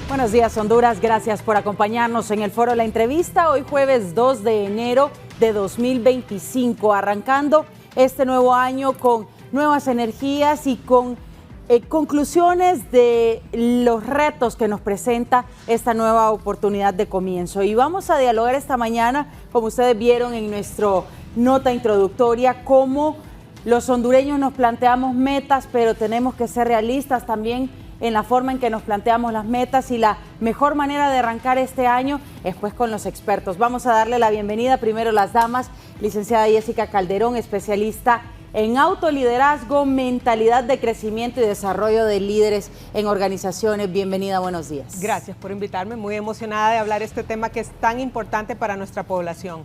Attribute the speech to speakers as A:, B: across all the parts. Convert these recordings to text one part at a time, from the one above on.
A: Buenos días, Honduras. Gracias por acompañarnos en el Foro La Entrevista. Hoy jueves 2 de enero de 2025, arrancando este nuevo año con nuevas energías y con conclusiones de los retos que nos presenta esta nueva oportunidad de comienzo. Y vamos a dialogar esta mañana, como ustedes vieron en nuestra nota introductoria, cómo los hondureños nos planteamos metas, pero tenemos que ser realistas también en la forma en que nos planteamos las metas, y la mejor manera de arrancar este año es pues con los expertos. Vamos a darle la bienvenida primero a las damas, licenciada Jessica Calderón, especialista en autoliderazgo, mentalidad de crecimiento y desarrollo de líderes en organizaciones. Bienvenida, buenos días.
B: Gracias por invitarme, muy emocionada de hablar este tema que es tan importante para nuestra población.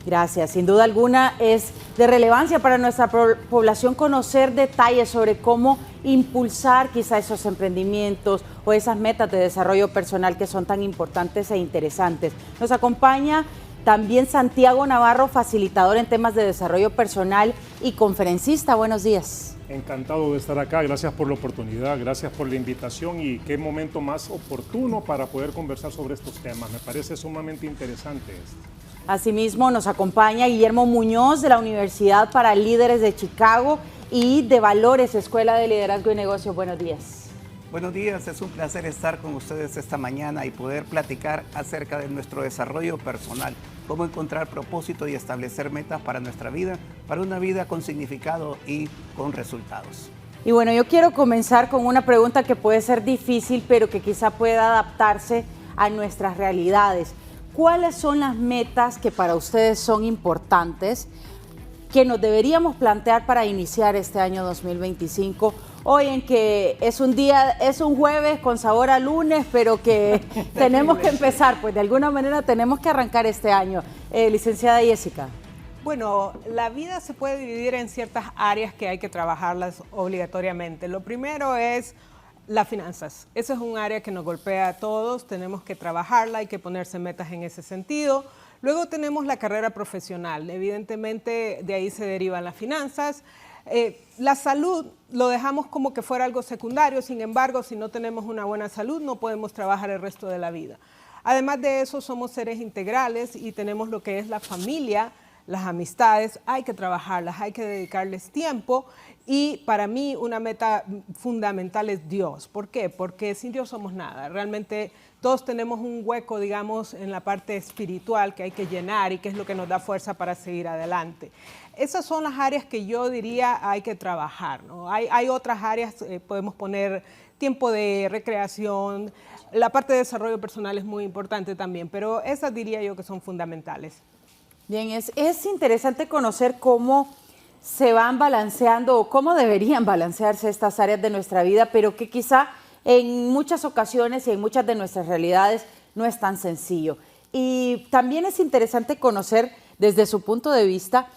A: Gracias, sin duda alguna es de relevancia para nuestra población conocer detalles sobre cómo impulsar quizá esos emprendimientos o esas metas de desarrollo personal que son tan importantes e interesantes. Nos acompaña también Santiago Navarro, facilitador en temas de desarrollo personal y conferencista. Buenos días.
C: Encantado de estar acá, gracias por la oportunidad, gracias por la invitación y qué momento más oportuno para poder conversar sobre estos temas. Me parece sumamente interesante esto.
A: Asimismo, nos acompaña Guillermo Muñoz de la Universidad para Líderes de Chicago y de Valores, Escuela de Liderazgo y Negocios. Buenos días.
D: Buenos días, es un placer estar con ustedes esta mañana y poder platicar acerca de nuestro desarrollo personal, cómo encontrar propósito y establecer metas para nuestra vida, para una vida con significado y con resultados.
A: Y bueno, yo quiero comenzar con una pregunta que puede ser difícil, pero que quizá pueda adaptarse a nuestras realidades. ¿Cuáles son las metas que para ustedes son importantes, que nos deberíamos plantear para iniciar este año 2025? Hoy en que es un jueves con sabor a lunes, pero que tenemos que empezar, pues de alguna manera tenemos que arrancar este año. Licenciada Jessica.
B: Bueno, la vida se puede dividir en ciertas áreas que hay que trabajarlas obligatoriamente. Lo primero es las finanzas. Eso es un área que nos golpea a todos, tenemos que trabajarla, hay que ponerse metas en ese sentido. Luego tenemos la carrera profesional, evidentemente de ahí se derivan las finanzas. La salud lo dejamos como que fuera algo secundario, sin embargo, si no tenemos una buena salud no podemos trabajar el resto de la vida. Además de eso, somos seres integrales y tenemos lo que es la familia, las amistades, hay que trabajarlas, hay que dedicarles tiempo, y para mí una meta fundamental es Dios. ¿Por qué? Porque sin Dios somos nada. Realmente todos tenemos un hueco, digamos, en la parte espiritual que hay que llenar y que es lo que nos da fuerza para seguir adelante. Esas son las áreas que yo diría hay que trabajar, ¿no? Hay otras áreas, podemos poner tiempo de recreación, la parte de desarrollo personal es muy importante también, pero esas diría yo que son fundamentales.
A: Bien, es interesante conocer cómo se van balanceando o cómo deberían balancearse estas áreas de nuestra vida, pero que quizá en muchas ocasiones y en muchas de nuestras realidades no es tan sencillo. Y también es interesante conocer desde su punto de vista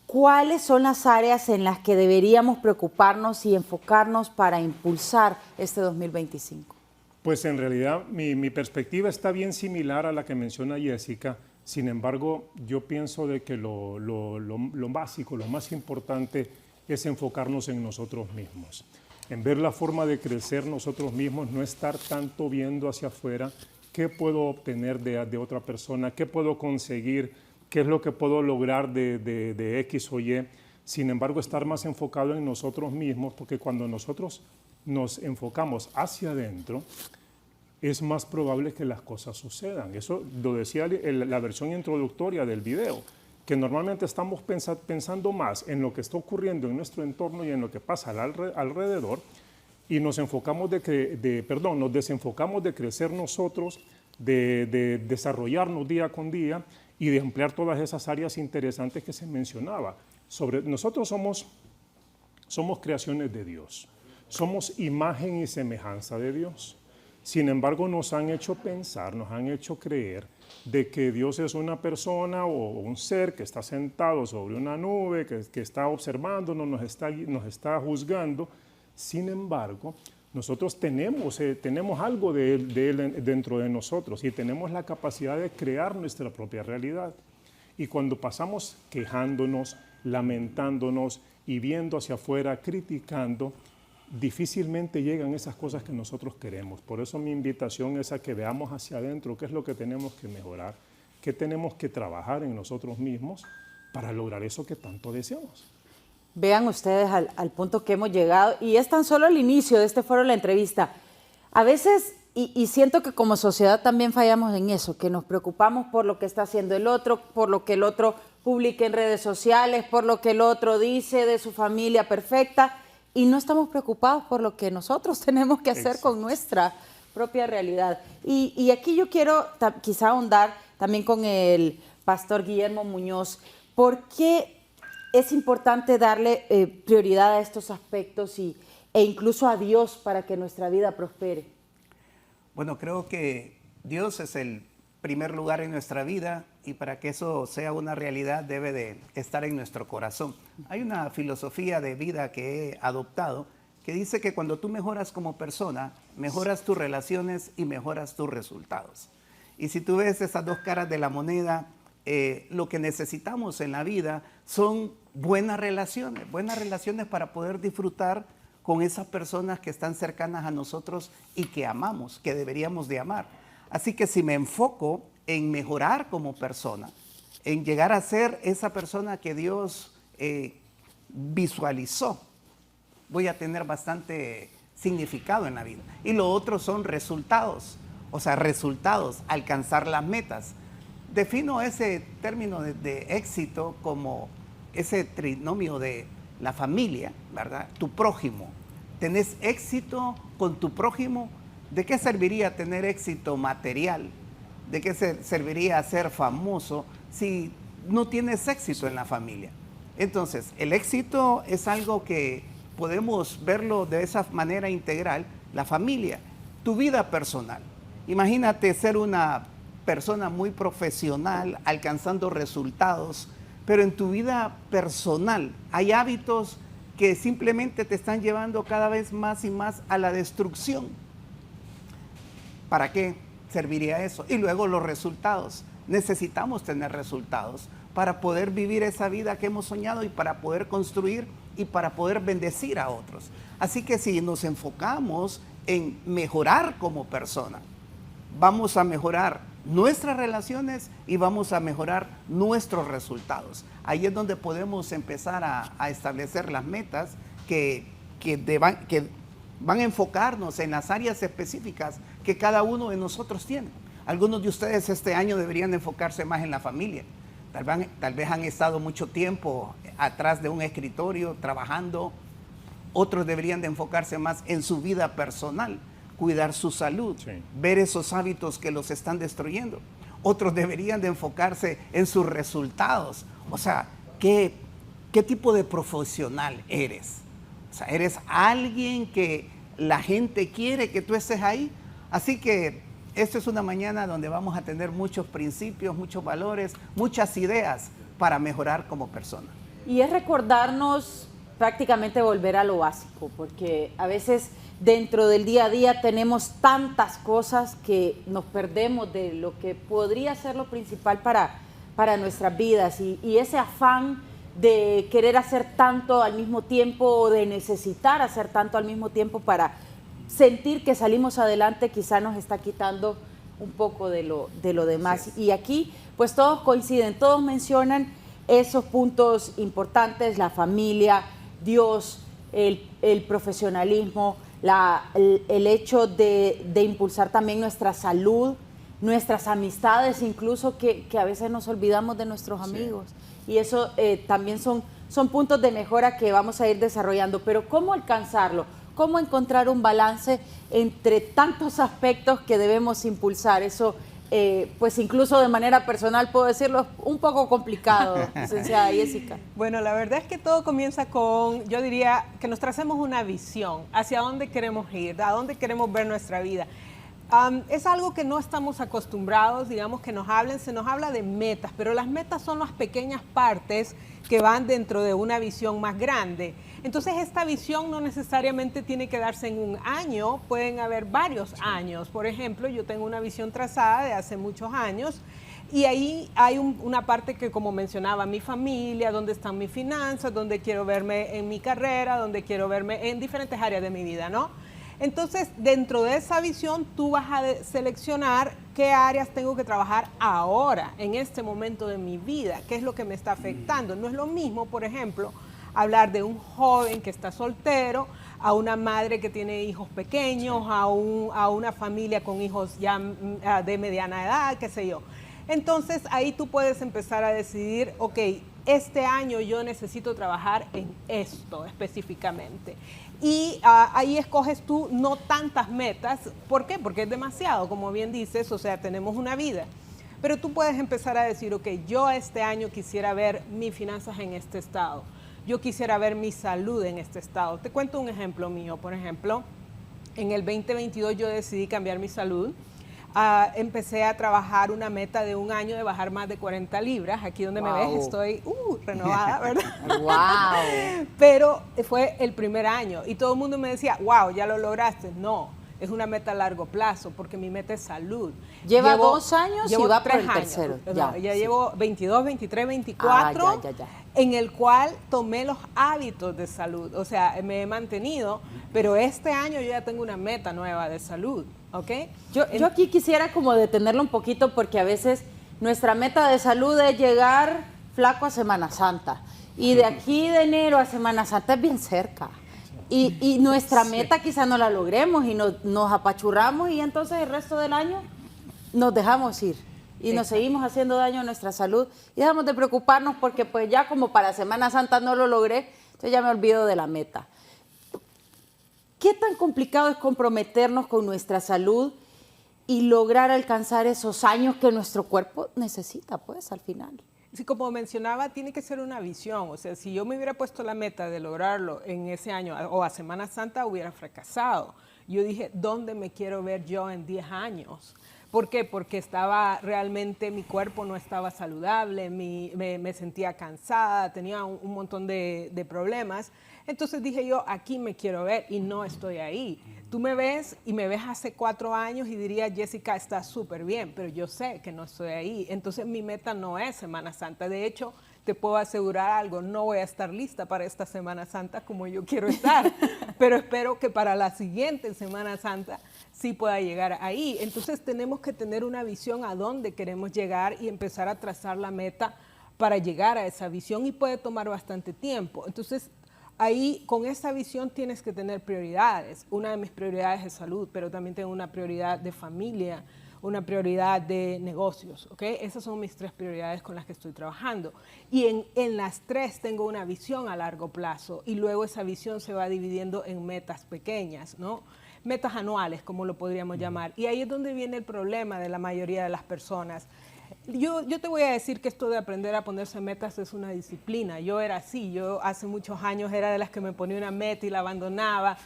A: cuáles son las áreas en las que deberíamos preocuparnos y enfocarnos para impulsar este 2025.
C: Pues en realidad mi perspectiva está bien similar a la que menciona Jessica. Sin embargo, yo pienso de que lo básico, lo más importante es enfocarnos en nosotros mismos, en ver la forma de crecer nosotros mismos, no estar tanto viendo hacia afuera qué puedo obtener de otra persona, qué puedo conseguir, qué es lo que puedo lograr de X o Y. Sin embargo, estar más enfocado en nosotros mismos, porque cuando nosotros nos enfocamos hacia adentro, es más probable que las cosas sucedan. Eso lo decía la versión introductoria del video, que normalmente estamos pensando más en lo que está ocurriendo en nuestro entorno y en lo que pasa alrededor, y nos desenfocamos de crecer nosotros, de desarrollarnos día con día y de emplear todas esas áreas interesantes que se mencionaba. Nosotros somos creaciones de Dios, somos imagen y semejanza de Dios. Sin embargo, nos han hecho pensar, nos han hecho creer de que Dios es una persona o un ser que está sentado sobre una nube, que está observándonos, nos está juzgando. Sin embargo, nosotros tenemos algo de él dentro de nosotros y tenemos la capacidad de crear nuestra propia realidad. Y cuando pasamos quejándonos, lamentándonos y viendo hacia afuera, criticando, difícilmente llegan esas cosas que nosotros queremos. Por eso mi invitación es a que veamos hacia adentro qué es lo que tenemos que mejorar, qué tenemos que trabajar en nosotros mismos para lograr eso que tanto deseamos.
A: Vean ustedes al punto que hemos llegado, y es tan solo el inicio de este foro de la entrevista. A veces, y siento que como sociedad también fallamos en eso, que nos preocupamos por lo que está haciendo el otro, por lo que el otro publica en redes sociales, por lo que el otro dice de su familia perfecta, y no estamos preocupados por lo que nosotros tenemos que hacer con nuestra propia realidad. Y aquí yo quiero quizá ahondar también con el pastor Guillermo Muñoz. ¿Por qué es importante darle prioridad a estos aspectos e incluso a Dios para que nuestra vida prospere?
D: Bueno, creo que Dios es el primer lugar en nuestra vida, y para que eso sea una realidad debe de estar en nuestro corazón. Hay una filosofía de vida que he adoptado que dice que cuando tú mejoras como persona, mejoras tus relaciones y mejoras tus resultados. Y si tú ves esas dos caras de la moneda, lo que necesitamos en la vida son buenas relaciones para poder disfrutar con esas personas que están cercanas a nosotros y que amamos, que deberíamos de amar. Así que si me enfoco en mejorar como persona, en llegar a ser esa persona que Dios visualizó, voy a tener bastante significado en la vida. Y lo otro son resultados, alcanzar las metas. Defino ese término de éxito como ese trinomio de la familia, ¿verdad? Tu prójimo. ¿Tenés éxito con tu prójimo? ¿De qué serviría tener éxito material? ¿De qué serviría ser famoso si no tienes éxito en la familia? Entonces, el éxito es algo que podemos verlo de esa manera integral. La familia, tu vida personal. Imagínate ser una persona muy profesional, alcanzando resultados, pero en tu vida personal hay hábitos que simplemente te están llevando cada vez más y más a la destrucción. ¿Para qué serviría eso? Y luego los resultados. Necesitamos tener resultados para poder vivir esa vida que hemos soñado y para poder construir y para poder bendecir a otros. Así que si nos enfocamos en mejorar como persona, vamos a mejorar nuestras relaciones y vamos a mejorar nuestros resultados. Ahí es donde podemos empezar a establecer las metas que van a enfocarnos en las áreas específicas que cada uno de nosotros tiene. Algunos de ustedes este año deberían enfocarse más en la familia. Tal vez han estado mucho tiempo atrás de un escritorio trabajando. Otros deberían de enfocarse más en su vida personal, cuidar su salud, ver esos hábitos que los están destruyendo. Otros deberían de enfocarse en sus resultados. O sea, ¿qué tipo de profesional eres? O sea, ¿eres alguien que la gente quiere que tú estés ahí? Así que esta es una mañana donde vamos a tener muchos principios, muchos valores, muchas ideas para mejorar como persona.
A: Y es recordarnos prácticamente volver a lo básico, porque a veces dentro del día a día tenemos tantas cosas que nos perdemos de lo que podría ser lo principal para nuestras vidas, y ese afán de querer hacer tanto al mismo tiempo o de necesitar hacer tanto al mismo tiempo para sentir que salimos adelante quizá nos está quitando un poco de lo demás. Sí. Y aquí pues todos coinciden, todos mencionan esos puntos importantes: la familia, Dios, el profesionalismo, el hecho de impulsar también nuestra salud, nuestras amistades, incluso que a veces nos olvidamos de nuestros amigos. Y eso también son puntos de mejora que vamos a ir desarrollando. Pero ¿cómo alcanzarlo? ¿Cómo encontrar un balance entre tantos aspectos que debemos impulsar? Eso, pues incluso de manera personal, puedo decirlo, es un poco complicado, licenciada Jessica.
B: Bueno, la verdad es que todo comienza con, yo diría, que nos tracemos una visión hacia dónde queremos ir, a dónde queremos ver nuestra vida. Es algo que no estamos acostumbrados, digamos, que se nos habla de metas, pero las metas son las pequeñas partes que van dentro de una visión más grande. Entonces, esta visión no necesariamente tiene que darse en un año, pueden haber varios años. Por ejemplo, yo tengo una visión trazada de hace muchos años Y ahí hay una parte que, como mencionaba, mi familia, dónde están mis finanzas, dónde quiero verme en mi carrera, dónde quiero verme en diferentes áreas de mi vida, ¿no? Entonces, dentro de esa visión, tú vas a seleccionar qué áreas tengo que trabajar ahora, en este momento de mi vida, qué es lo que me está afectando. No es lo mismo, por ejemplo, hablar de un joven que está soltero, a una madre que tiene hijos pequeños, a una familia con hijos ya de mediana edad, qué sé yo. Entonces, ahí tú puedes empezar a decidir, ok, este año yo necesito trabajar en esto específicamente. Y ahí escoges tú no tantas metas. ¿Por qué? Porque es demasiado, como bien dices, o sea, tenemos una vida. Pero tú puedes empezar a decir, ok, yo este año quisiera ver mis finanzas en este estado. Yo quisiera ver mi salud en este estado. Te cuento un ejemplo mío. Por ejemplo, en el 2022 yo decidí cambiar mi salud. Empecé a trabajar una meta de un año de bajar más de 40 libras. Aquí donde me ves estoy renovada, ¿verdad?
A: ¡Wow!
B: Pero fue el primer año y todo el mundo me decía, wow, ya lo lograste. No, es una meta a largo plazo porque mi meta es salud.
A: Lleva 2 años y va por el tercero.
B: Ya llevo 22, 23, 24, en el cual tomé los hábitos de salud. O sea, me he mantenido, pero este año yo ya tengo una meta nueva de salud. ¿Okay?
A: Yo aquí quisiera como detenerlo un poquito porque a veces nuestra meta de salud es llegar flaco a Semana Santa y de aquí de enero a Semana Santa es bien cerca y nuestra meta quizá no la logremos y nos apachurramos y entonces el resto del año nos dejamos ir y nos seguimos haciendo daño a nuestra salud y dejamos de preocuparnos porque pues ya como para Semana Santa no lo logré, entonces ya me olvido de la meta. ¿Qué tan complicado es comprometernos con nuestra salud y lograr alcanzar esos años que nuestro cuerpo necesita, pues, al final?
B: Sí, como mencionaba, tiene que ser una visión. O sea, si yo me hubiera puesto la meta de lograrlo en ese año o a Semana Santa, hubiera fracasado. Yo dije, ¿dónde me quiero ver yo en 10 años? ¿Por qué? Porque estaba realmente, mi cuerpo no estaba saludable, me sentía cansada, tenía un montón de problemas. Entonces dije yo, aquí me quiero ver y no estoy ahí. Tú me ves y me ves hace 4 años y diría, Jessica, está súper bien, pero yo sé que no estoy ahí. Entonces mi meta no es Semana Santa. De hecho, te puedo asegurar algo, no voy a estar lista para esta Semana Santa como yo quiero estar, pero espero que para la siguiente Semana Santa sí pueda llegar ahí. Entonces tenemos que tener una visión a dónde queremos llegar y empezar a trazar la meta para llegar a esa visión y puede tomar bastante tiempo. Entonces, ahí con esa visión tienes que tener prioridades. Una de mis prioridades es salud, pero también tengo una prioridad de familia, una prioridad de negocios, ¿ok? Esas son mis 3 prioridades con las que estoy trabajando. Y en las 3 tengo una visión a largo plazo y luego esa visión se va dividiendo en metas pequeñas, ¿no? Metas anuales, como lo podríamos llamar. Y ahí es donde viene el problema de la mayoría de las personas. Yo te voy a decir que esto de aprender a ponerse metas es una disciplina. Yo era así, yo hace muchos años era de las que me ponía una meta y la abandonaba,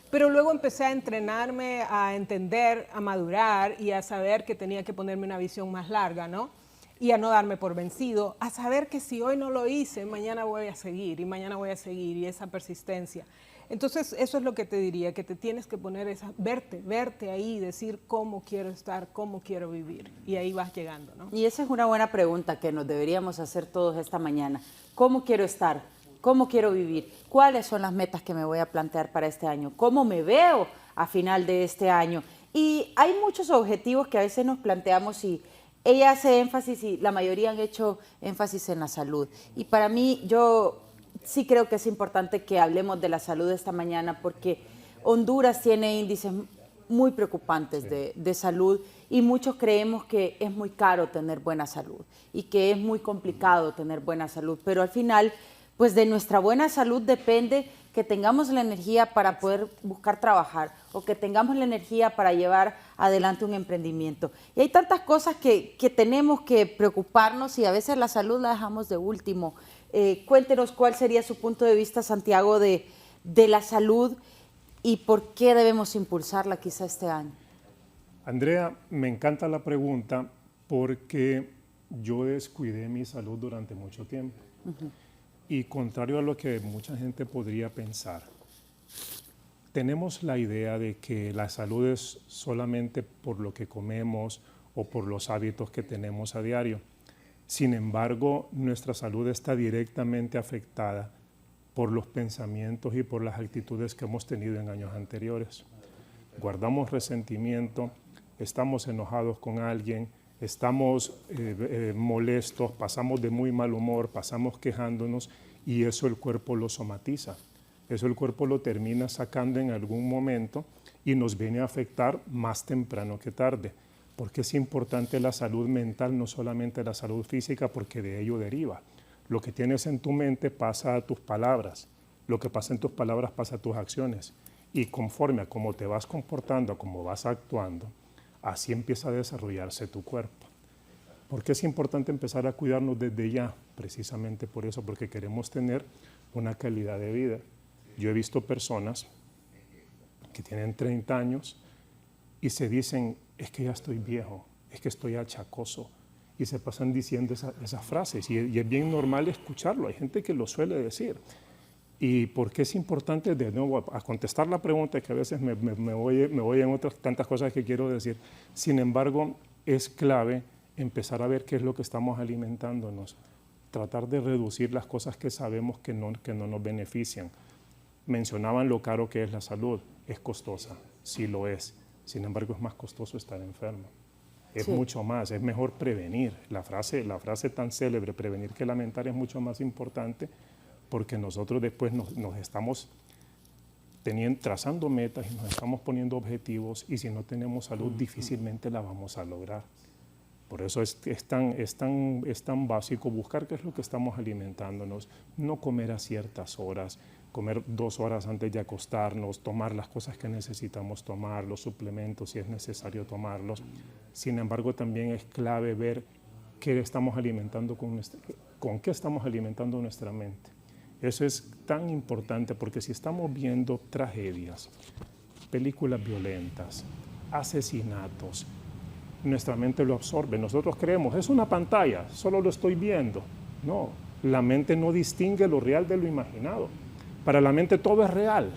B: pero luego empecé a entrenarme, a entender, a madurar y a saber que tenía que ponerme una visión más larga, ¿no? Y a no darme por vencido, a saber que si hoy no lo hice, mañana voy a seguir y mañana voy a seguir y esa persistencia. Entonces, eso es lo que te diría, que te tienes que poner verte ahí, decir cómo quiero estar, cómo quiero vivir. Y ahí vas llegando, ¿no?
A: Y esa es una buena pregunta que nos deberíamos hacer todos esta mañana. ¿Cómo quiero estar? ¿Cómo quiero vivir? ¿Cuáles son las metas que me voy a plantear para este año? ¿Cómo me veo a final de este año? Y hay muchos objetivos que a veces nos planteamos y ella hace énfasis y la mayoría han hecho énfasis en la salud. Y para mí, yo sí creo que es importante que hablemos de la salud esta mañana porque Honduras tiene índices muy preocupantes de salud y muchos creemos que es muy caro tener buena salud y que es muy complicado tener buena salud, pero al final, pues de nuestra buena salud depende que tengamos la energía para poder buscar trabajar o que tengamos la energía para llevar adelante un emprendimiento. Y hay tantas cosas que tenemos que preocuparnos y a veces la salud la dejamos de último. Cuéntenos cuál sería su punto de vista, Santiago, de la salud y por qué debemos impulsarla quizá este año.
C: Andrea, me encanta la pregunta porque yo descuidé mi salud durante mucho tiempo. Y contrario a lo que mucha gente podría pensar, tenemos la idea de que la salud es solamente por lo que comemos o por los hábitos que tenemos a diario. Sin embargo, nuestra salud está directamente afectada por los pensamientos y por las actitudes que hemos tenido en años anteriores. Guardamos resentimiento, estamos enojados con alguien, estamos molestos, pasamos de muy mal humor, pasamos quejándonos y eso el cuerpo lo somatiza. Eso el cuerpo lo termina sacando en algún momento y nos viene a afectar más temprano que tarde. Porque es importante la salud mental, no solamente la salud física, porque de ello deriva. Lo que tienes en tu mente pasa a tus palabras, lo que pasa en tus palabras pasa a tus acciones. Y conforme a cómo te vas comportando, a cómo vas actuando, así empieza a desarrollarse tu cuerpo. ¿Por qué es importante empezar a cuidarnos desde ya? Precisamente por eso, porque queremos tener una calidad de vida. Yo he visto personas que tienen 30 años y se dicen, es que ya estoy viejo, es que estoy achacoso, y se pasan diciendo esas frases, y es bien normal escucharlo, hay gente que lo suele decir. ¿Y por qué es importante, de nuevo, a contestar la pregunta, que a veces me voy en otras tantas cosas que quiero decir? Sin embargo, es clave empezar a ver qué es lo que estamos alimentándonos, tratar de reducir las cosas que sabemos que no nos benefician. Mencionaban lo caro que es la salud, es costosa, sí lo es. Sin embargo, es más costoso estar enfermo. Es mucho más, es mejor prevenir. La frase tan célebre, prevenir que lamentar, es mucho más importante porque nosotros después nos estamos trazando metas y nos estamos poniendo objetivos y si no tenemos salud difícilmente la vamos a lograr. Por eso es tan básico buscar qué es lo que estamos alimentándonos, no comer a ciertas horas, comer 2 horas antes de acostarnos, tomar las cosas que necesitamos tomar, los suplementos si es necesario tomarlos. Sin embargo, también es clave ver qué estamos alimentando con qué estamos alimentando nuestra mente. Eso es tan importante porque si estamos viendo tragedias, películas violentas, asesinatos, nuestra mente lo absorbe. Nosotros creemos, es una pantalla, solo lo estoy viendo. No, la mente no distingue lo real de lo imaginado. Para la mente todo es real.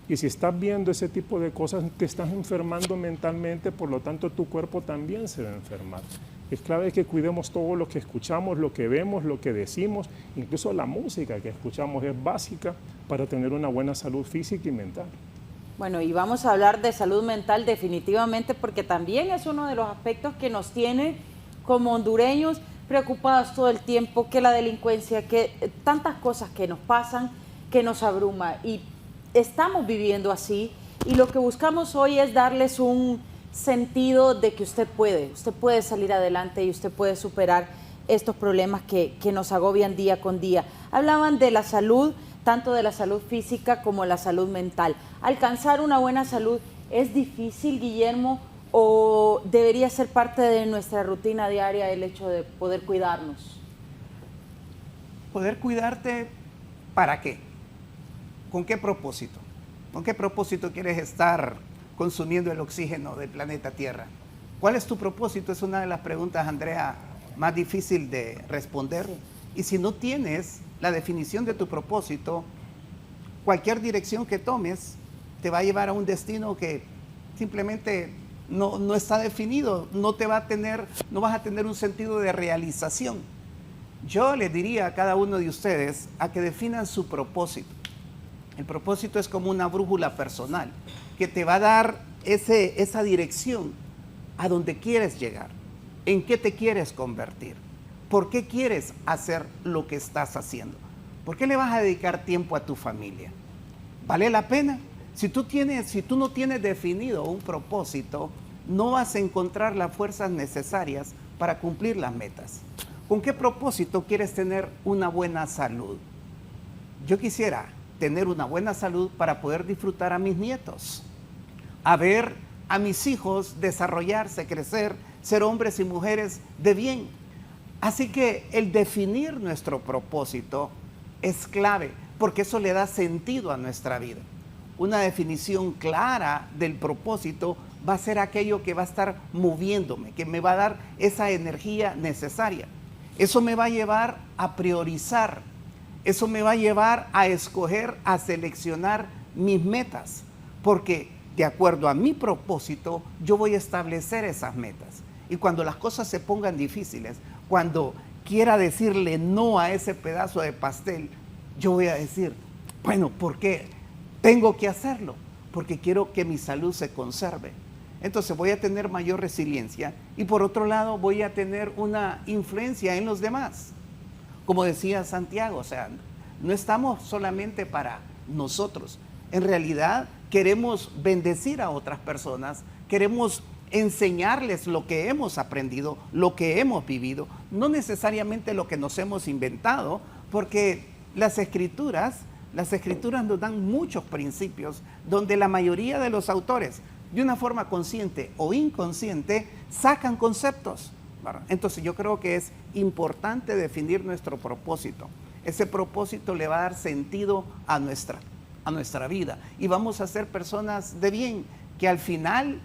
C: Y si estás viendo ese tipo de cosas, te estás enfermando mentalmente, por lo tanto tu cuerpo también se va a enfermar. Es clave que cuidemos todo lo que escuchamos, lo que vemos, lo que decimos, incluso la música que escuchamos es básica para tener una buena salud física y mental.
A: Bueno, y vamos a hablar de salud mental definitivamente porque también es uno de los aspectos que nos tiene como hondureños preocupados todo el tiempo, que la delincuencia, que tantas cosas que nos pasan, que nos abruma y estamos viviendo así y lo que buscamos hoy es darles un sentido de que usted puede salir adelante y usted puede superar estos problemas que nos agobian día con día. Hablaban de la salud, tanto de la salud física como la salud mental. ¿Alcanzar una buena salud es difícil, Guillermo, o debería ser parte de nuestra rutina diaria el hecho de poder cuidarnos?
D: Poder cuidarte, ¿para qué? ¿Con qué propósito? ¿Con qué propósito quieres estar consumiendo el oxígeno del planeta Tierra? ¿Cuál es tu propósito? Es una de las preguntas, Andrea, más difícil de responder. Y si no tienes la definición de tu propósito, cualquier dirección que tomes te va a llevar a un destino que simplemente no está definido, no vas a tener un sentido de realización. Yo les diría a cada uno de ustedes a que definan su propósito. El propósito es como una brújula personal que te va a dar esa dirección a donde quieres llegar, en qué te quieres convertir, por qué quieres hacer lo que estás haciendo, por qué le vas a dedicar tiempo a tu familia. ¿Vale la pena? Si tú no tienes definido un propósito, no vas a encontrar las fuerzas necesarias para cumplir las metas. ¿Con qué propósito quieres tener una buena salud? Yo quisiera tener una buena salud para poder disfrutar a mis nietos, a ver a mis hijos desarrollarse, crecer, ser hombres y mujeres de bien. Así que el definir nuestro propósito es clave, porque eso le da sentido a nuestra vida. Una definición clara del propósito va a ser aquello que va a estar moviéndome, que me va a dar esa energía necesaria. Eso me va a llevar a priorizar. Eso me va a llevar a escoger, a seleccionar mis metas, porque de acuerdo a mi propósito, yo voy a establecer esas metas. Y cuando las cosas se pongan difíciles, cuando quiera decirle no a ese pedazo de pastel, yo voy a decir, bueno, ¿por qué tengo que hacerlo? Porque quiero que mi salud se conserve. Entonces voy a tener mayor resiliencia y por otro lado voy a tener una influencia en los demás. Como decía Santiago, o sea, no estamos solamente para nosotros. En realidad queremos bendecir a otras personas, queremos enseñarles lo que hemos aprendido, lo que hemos vivido, no necesariamente lo que nos hemos inventado, porque las escrituras nos dan muchos principios donde la mayoría de los autores, de una forma consciente o inconsciente, sacan conceptos, ¿verdad? Entonces yo creo que es importante definir nuestro propósito. Ese propósito le va a dar sentido a nuestra vida y vamos a ser personas de bien, que al final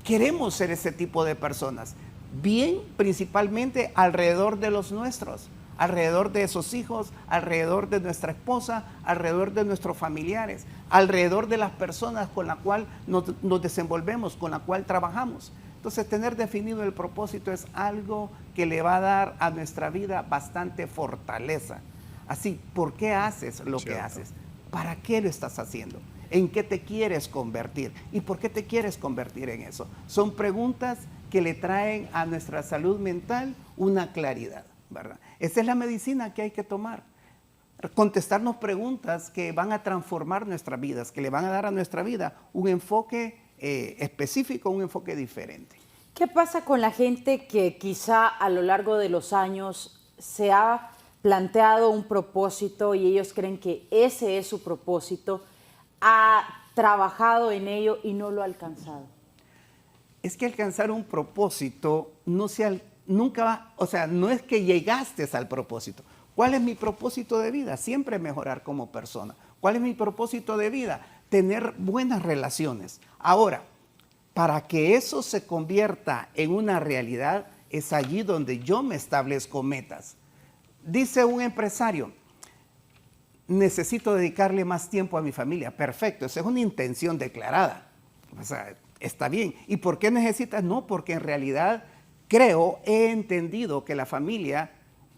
D: queremos ser ese tipo de personas. Bien principalmente alrededor de los nuestros, alrededor de esos hijos, alrededor de nuestra esposa, alrededor de nuestros familiares, alrededor de las personas con las cuales nos desenvolvemos, con las cuales trabajamos. Entonces, tener definido el propósito es algo que le va a dar a nuestra vida bastante fortaleza. Así, ¿por qué haces lo que haces? ¿Para qué lo estás haciendo? ¿En qué te quieres convertir? ¿Y por qué te quieres convertir en eso? Son preguntas que le traen a nuestra salud mental una claridad, ¿verdad? Esa es la medicina que hay que tomar. Contestarnos preguntas que van a transformar nuestras vidas, que le van a dar a nuestra vida un enfoque específico, un enfoque diferente.
A: ¿Qué pasa con la gente que quizá a lo largo de los años se ha planteado un propósito y ellos creen que ese es su propósito, ha trabajado en ello y no lo ha alcanzado?
D: Es que alcanzar un propósito nunca va, o sea, no es que llegaste al propósito. ¿Cuál es mi propósito de vida? Siempre mejorar como persona. ¿Cuál es mi propósito de vida? Tener buenas relaciones. Ahora, para que eso se convierta en una realidad, es allí donde yo me establezco metas. Dice un empresario, necesito dedicarle más tiempo a mi familia. Perfecto, esa es una intención declarada. O sea, está bien. ¿Y por qué necesitas? No, porque en realidad he entendido que la familia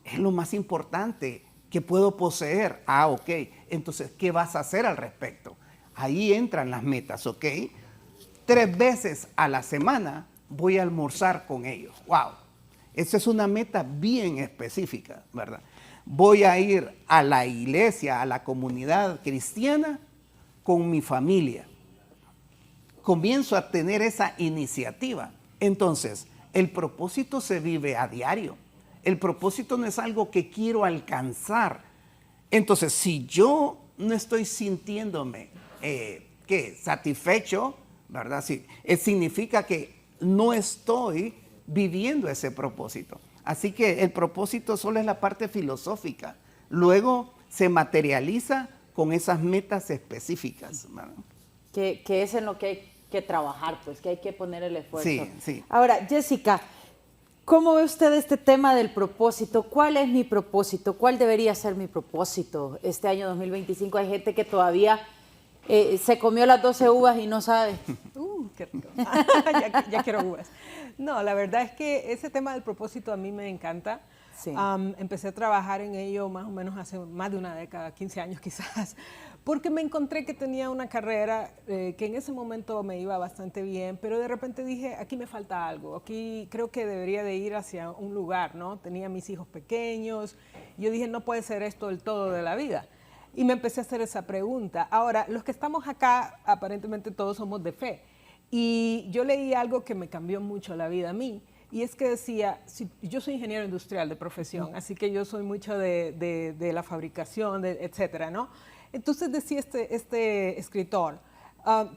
D: es lo más importante que puedo poseer. Ah, ok. Entonces, ¿qué vas a hacer al respecto? Ahí entran las metas, ¿ok? 3 veces a la semana voy a almorzar con ellos. ¡Wow! Esa es una meta bien específica, ¿verdad? Voy a ir a la iglesia, a la comunidad cristiana con mi familia. Comienzo a tener esa iniciativa. Entonces, el propósito se vive a diario. El propósito no es algo que quiero alcanzar. Entonces, si yo no estoy sintiéndome satisfecho, ¿verdad? Sí, significa que no estoy viviendo ese propósito. Así que el propósito solo es la parte filosófica. Luego se materializa con esas metas específicas, ¿verdad?
A: Que es en lo que hay que trabajar, pues, que hay que poner el esfuerzo.
D: Sí, sí.
A: Ahora, Jessica, ¿cómo ve usted este tema del propósito? ¿Cuál es mi propósito? ¿Cuál debería ser mi propósito este año 2025? Hay gente que todavía se comió las 12 uvas y no sabe.
B: Qué rico. ya quiero uvas. No, la verdad es que ese tema del propósito a mí me encanta.
A: Sí.
B: Empecé a trabajar en ello más o menos hace más de una década, 15 años quizás, porque me encontré que tenía una carrera que en ese momento me iba bastante bien, pero de repente dije, aquí me falta algo, aquí creo que debería de ir hacia un lugar, ¿no? Tenía mis hijos pequeños, yo dije, no puede ser esto el todo de la vida. Y me empecé a hacer esa pregunta. Ahora, los que estamos acá, aparentemente todos somos de fe. Y yo leí algo que me cambió mucho la vida a mí, y es que decía, yo soy ingeniero industrial de profesión, así que yo soy mucho de la fabricación, etcétera, ¿no? Entonces decía este escritor,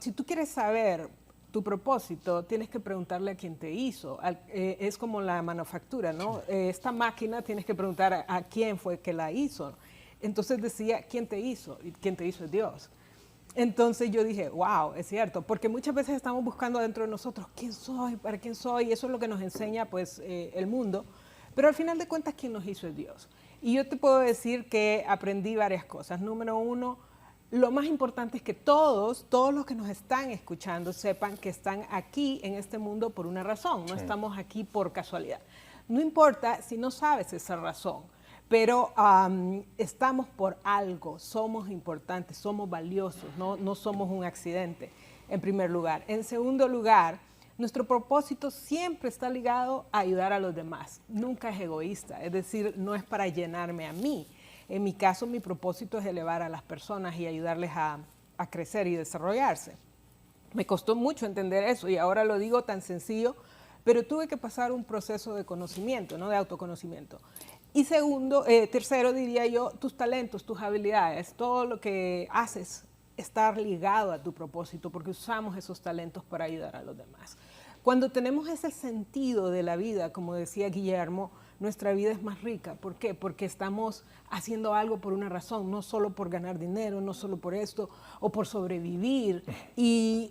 B: si tú quieres saber tu propósito, tienes que preguntarle a quién te hizo. Es como la manufactura, ¿no? Esta máquina tienes que preguntar a quién fue que la hizo. Entonces decía, ¿quién te hizo? Y quién te hizo es Dios. Entonces yo dije, wow, es cierto, porque muchas veces estamos buscando dentro de nosotros, ¿quién soy? ¿Para quién soy? Y eso es lo que nos enseña pues el mundo. Pero al final de cuentas, ¿quién nos hizo es Dios? Y yo te puedo decir que aprendí varias cosas. Número 1, lo más importante es que todos los que nos están escuchando sepan que están aquí en este mundo por una razón, no estamos aquí por casualidad. No importa si no sabes esa razón, pero estamos por algo, somos importantes, somos valiosos, no somos un accidente, en primer lugar. En segundo lugar, nuestro propósito siempre está ligado a ayudar a los demás, nunca es egoísta, es decir, no es para llenarme a mí. En mi caso, mi propósito es elevar a las personas y ayudarles a crecer y desarrollarse. Me costó mucho entender eso y ahora lo digo tan sencillo, pero tuve que pasar un proceso de conocimiento, ¿no? De autoconocimiento. Y tercero diría yo, tus talentos, tus habilidades, todo lo que haces estar ligado a tu propósito porque usamos esos talentos para ayudar a los demás. Cuando tenemos ese sentido de la vida, como decía Guillermo, nuestra vida es más rica. ¿Por qué? Porque estamos haciendo algo por una razón, no solo por ganar dinero, no solo por esto o por sobrevivir. Y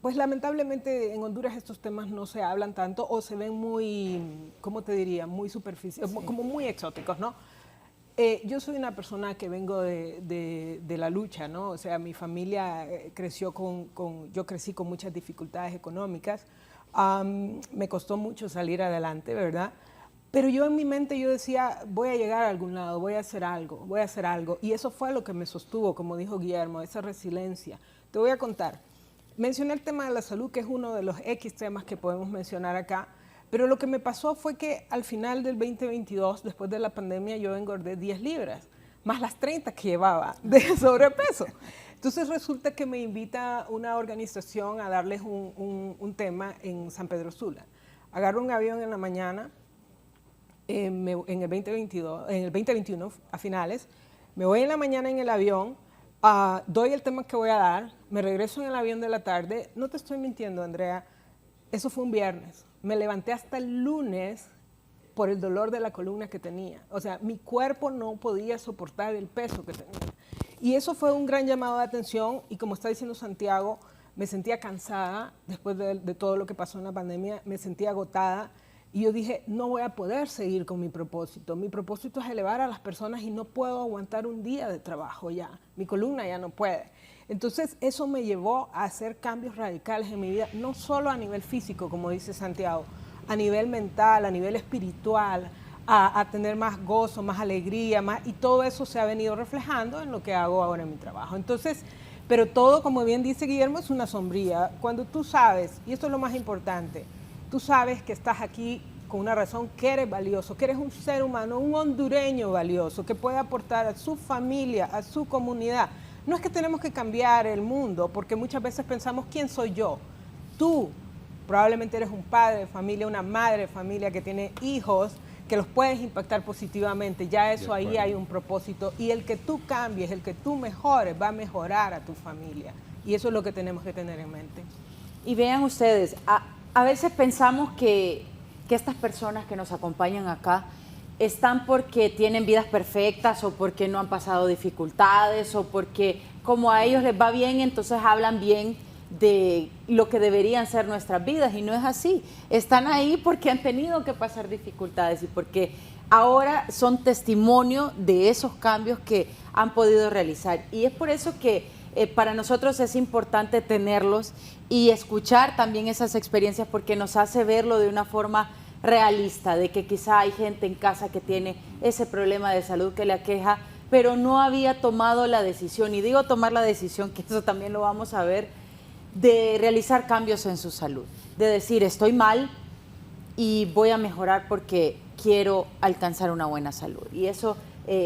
B: pues lamentablemente en Honduras estos temas no se hablan tanto o se ven muy, ¿cómo te diría? Muy superficiales, como muy exóticos, ¿no? Yo soy una persona que vengo de la lucha, ¿no? O sea, mi familia creció yo crecí con muchas dificultades económicas. Me costó mucho salir adelante, ¿verdad? Pero yo en mi mente yo decía, voy a llegar a algún lado, voy a hacer algo, voy a hacer algo. Y eso fue lo que me sostuvo, como dijo Guillermo, esa resiliencia. Te voy a contar. Mencioné el tema de la salud, que es uno de los X temas que podemos mencionar acá. Pero lo que me pasó fue que al final del 2022, después de la pandemia, yo engordé 10 libras, más las 30 que llevaba de sobrepeso. Entonces resulta que me invita una organización a darles un tema en San Pedro Sula. Agarro un avión en la mañana, en el 2021, a finales, me voy en la mañana en el avión, doy el tema que voy a dar, me regreso en el avión de la tarde. No te estoy mintiendo, Andrea, eso fue un viernes. Me levanté hasta el lunes por el dolor de la columna que tenía. O sea, mi cuerpo no podía soportar el peso que tenía. Y eso fue un gran llamado de atención y como está diciendo Santiago, me sentía cansada después de todo lo que pasó en la pandemia, me sentía agotada y yo dije, no voy a poder seguir con mi propósito. Mi propósito es elevar a las personas y no puedo aguantar un día de trabajo ya. Mi columna ya no puede. Entonces, eso me llevó a hacer cambios radicales en mi vida, no solo a nivel físico, como dice Santiago, a nivel mental, a nivel espiritual, a tener más gozo, más alegría, y todo eso se ha venido reflejando en lo que hago ahora en mi trabajo. Entonces, pero todo, como bien dice Guillermo, es una sombría. Cuando tú sabes, y esto es lo más importante, tú sabes que estás aquí con una razón, que eres valioso, que eres un ser humano, un hondureño valioso, que puede aportar a su familia, a su comunidad. No es que tenemos que cambiar el mundo, porque muchas veces pensamos, ¿quién soy yo? Tú probablemente eres un padre de familia, una madre de familia que tiene hijos, que los puedes impactar positivamente. Ya eso ahí hay un propósito. Y el que tú cambies, el que tú mejores, va a mejorar a tu familia. Y eso es lo que tenemos que tener en mente.
A: Y vean ustedes, a veces pensamos que estas personas que nos acompañan acá están porque tienen vidas perfectas o porque no han pasado dificultades o porque como a ellos les va bien, entonces hablan bien de lo que deberían ser nuestras vidas y no es así. Están ahí porque han tenido que pasar dificultades y porque ahora son testimonio de esos cambios que han podido realizar. Y es por eso que para nosotros es importante tenerlos y escuchar también esas experiencias porque nos hace verlo de una forma realista, de que quizá hay gente en casa que tiene ese problema de salud que le aqueja, pero no había tomado la decisión, y digo tomar la decisión, que eso también lo vamos a ver, de realizar cambios en su salud, de decir estoy mal y voy a mejorar porque quiero alcanzar una buena salud. Y eso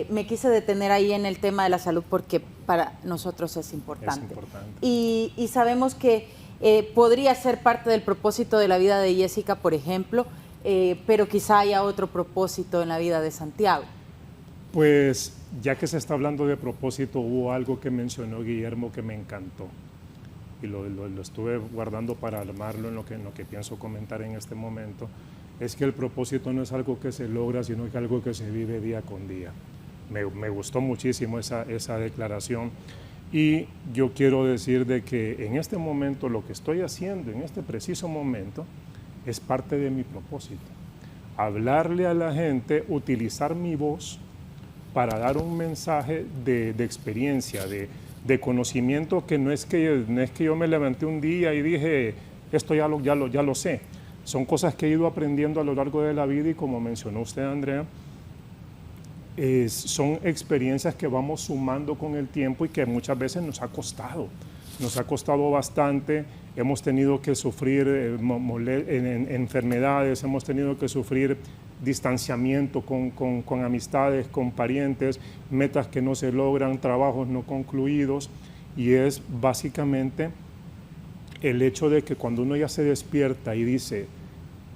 A: me quise detener ahí en el tema de la salud porque para nosotros es importante.
C: Es importante.
A: Y sabemos que podría ser parte del propósito de la vida de Jessica, por ejemplo, pero quizá haya otro propósito en la vida de Santiago.
C: Pues ya que se está hablando de propósito, hubo algo que mencionó Guillermo que me encantó y lo estuve guardando para armarlo en lo que pienso comentar en este momento. Es que el propósito no es algo que se logra, sino que es algo que se vive día con día. Me gustó muchísimo esa declaración y yo quiero decir de que en este momento lo que estoy haciendo, en este preciso momento, es parte de mi propósito. Hablarle a la gente, utilizar mi voz para dar un mensaje de experiencia, de conocimiento que no es que yo me levanté un día y dije, esto ya lo sé. Son cosas que he ido aprendiendo a lo largo de la vida y como mencionó usted, Andrea, son experiencias que vamos sumando con el tiempo y que muchas veces nos ha costado bastante. Hemos tenido que sufrir enfermedades, hemos tenido que sufrir distanciamiento con amistades, con parientes, metas que no se logran, trabajos no concluidos, y es básicamente el hecho de que cuando uno ya se despierta y dice,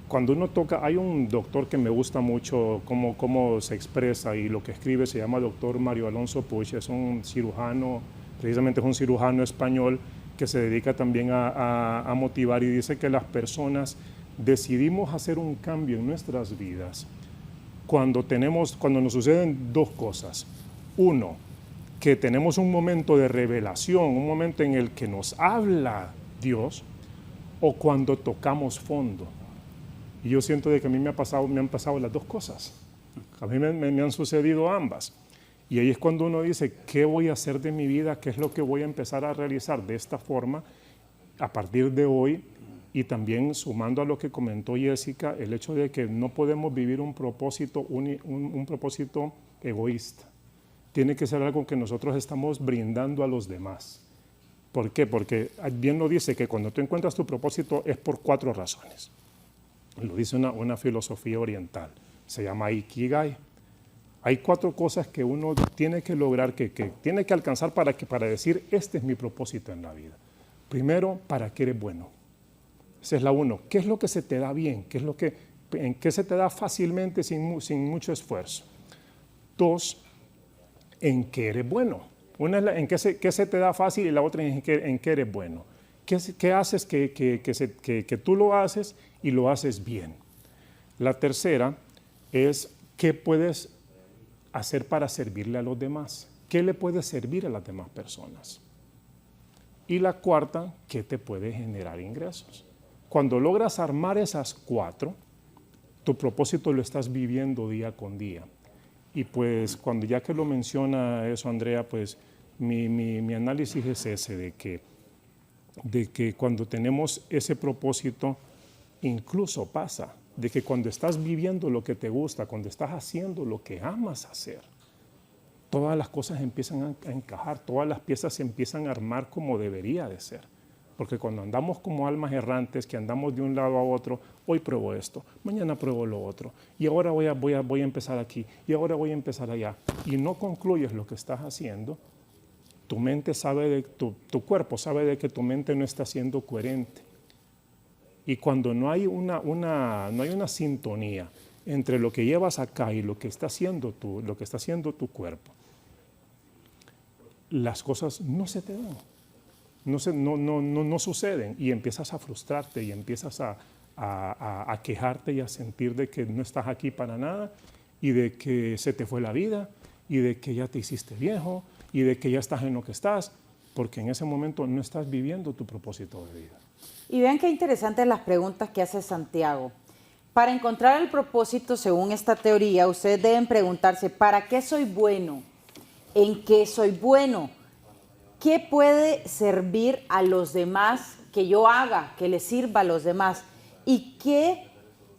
C: cuando uno toca, hay un doctor que me gusta mucho cómo se expresa y lo que escribe, se llama doctor Mario Alonso Puig, es un cirujano, precisamente es un cirujano español que se dedica también a motivar, y dice que las personas decidimos hacer un cambio en nuestras vidas cuando nos suceden dos cosas. Uno, que tenemos un momento de revelación, un momento en el que nos habla Dios, o cuando tocamos fondo. Y yo siento de que a mí me han pasado las dos cosas. A mí me han sucedido ambas. Y ahí es cuando uno dice, ¿qué voy a hacer de mi vida? ¿Qué es lo que voy a empezar a realizar de esta forma a partir de hoy? Y también sumando a lo que comentó Jessica, el hecho de que no podemos vivir un propósito egoísta. Tiene que ser algo que nosotros estamos brindando a los demás. ¿Por qué? Porque bien lo dice que cuando tú encuentras tu propósito es por 4 razones. Lo dice una filosofía oriental, se llama Ikigai. Hay 4 cosas que uno tiene que lograr, que tiene que alcanzar para decir, este es mi propósito en la vida. Primero, ¿para qué eres bueno? Esa es la 1. ¿Qué es lo que se te da bien? ¿En qué se te da fácilmente sin mucho esfuerzo? 2, ¿en qué eres bueno? Una es en qué se te da fácil y la otra es en qué eres bueno. ¿Qué haces que tú lo haces y lo haces bien? La tercera es qué puedes hacer para servirle a los demás. ¿Qué le puedes servir a las demás personas? Y la cuarta, ¿qué te puede generar ingresos? Cuando logras armar esas 4, tu propósito lo estás viviendo día con día. Y pues cuando ya que lo menciona eso, Andrea, pues mi análisis es ese, de que cuando tenemos ese propósito, incluso pasa de que cuando estás viviendo lo que te gusta, cuando estás haciendo lo que amas hacer, todas las cosas empiezan a encajar, todas las piezas se empiezan a armar como debería de ser. Porque cuando andamos como almas errantes, que andamos de un lado a otro, hoy pruebo esto, mañana pruebo lo otro, y ahora voy a empezar aquí, y ahora voy a empezar allá, y no concluyes lo que estás haciendo, tu mente tu cuerpo sabe de que tu mente no está siendo coherente. Y cuando no hay una sintonía entre lo que llevas acá y lo que está haciendo tu cuerpo, las cosas no se te dan. No suceden, y empiezas a frustrarte y empiezas a quejarte y a sentir de que no estás aquí para nada, y de que se te fue la vida, y de que ya te hiciste viejo, y de que ya estás en lo que estás, porque en ese momento no estás viviendo tu propósito de vida.
A: Y vean qué interesantes las preguntas que hace Santiago. Para encontrar el propósito, según esta teoría, ustedes deben preguntarse, ¿para qué soy bueno? ¿En qué soy bueno? ¿Qué puede servir a los demás que yo haga, que les sirva a los demás? ¿Y qué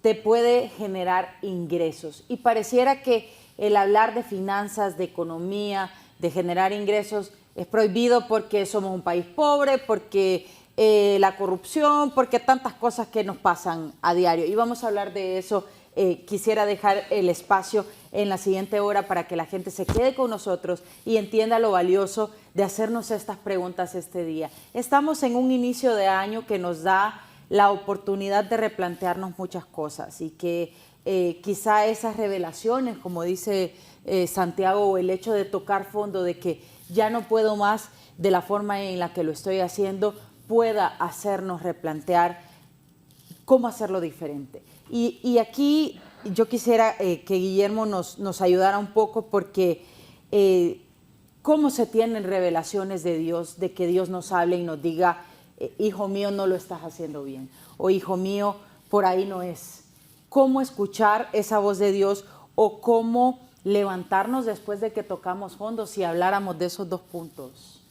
A: te puede generar ingresos? Y pareciera que el hablar de finanzas, de economía, de generar ingresos es prohibido porque somos un país pobre, porque la corrupción, porque tantas cosas que nos pasan a diario. Y vamos a hablar de eso. Quisiera dejar el espacio en la siguiente hora para que la gente se quede con nosotros y entienda lo valioso de hacernos estas preguntas este día. Estamos en un inicio de año que nos da la oportunidad de replantearnos muchas cosas, y que quizá esas revelaciones, como dice Santiago, o el hecho de tocar fondo, de que ya no puedo más de la forma en la que lo estoy haciendo, pueda hacernos replantear cómo hacerlo diferente. Y aquí yo quisiera que Guillermo nos ayudara un poco, porque cómo se tienen revelaciones de Dios, de que Dios nos hable y nos diga, hijo mío, no lo estás haciendo bien, o hijo mío, por ahí no es. ¿Cómo escuchar esa voz de Dios, o cómo levantarnos después de que tocamos fondo, si habláramos de esos 2 puntos?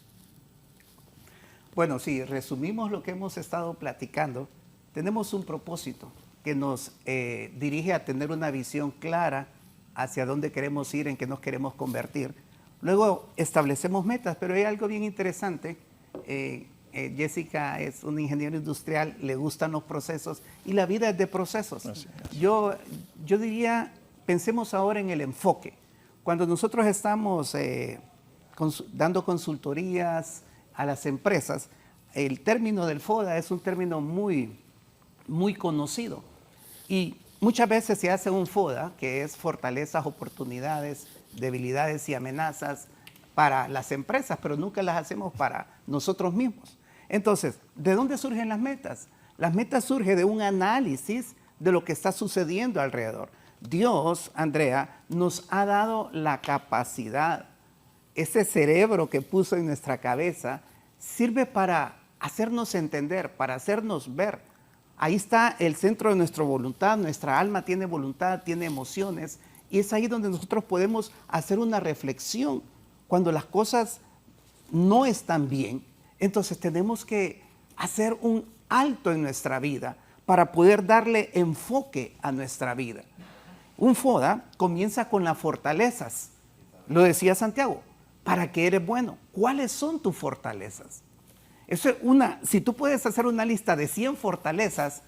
D: Bueno, si resumimos lo que hemos estado platicando, tenemos un propósito que nos dirige a tener una visión clara hacia dónde queremos ir, en qué nos queremos convertir. Luego establecemos metas, pero hay algo bien interesante. Jessica es un ingeniero industrial, le gustan los procesos y la vida es de procesos. Yo diría, pensemos ahora en el enfoque. Cuando nosotros estamos dando consultorías a las empresas, el término del FODA es un término muy conocido. Y muchas veces se hace un FODA, que es fortalezas, oportunidades, debilidades y amenazas para las empresas, pero nunca las hacemos para nosotros mismos. Entonces, ¿de dónde surgen las metas? Las metas surgen de un análisis de lo que está sucediendo alrededor. Dios, Andrea, nos ha dado la capacidad, ese cerebro que puso en nuestra cabeza, sirve para hacernos entender, para hacernos ver. Ahí está el centro de nuestra voluntad, nuestra alma tiene voluntad, tiene emociones, y es ahí donde nosotros podemos hacer una reflexión. Cuando las cosas no están bien, entonces tenemos que hacer un alto en nuestra vida para poder darle enfoque a nuestra vida. Un FODA comienza con las fortalezas, lo decía Santiago, ¿para qué eres bueno? ¿Cuáles son tus fortalezas? Eso es si tú puedes hacer una lista de 100 fortalezas,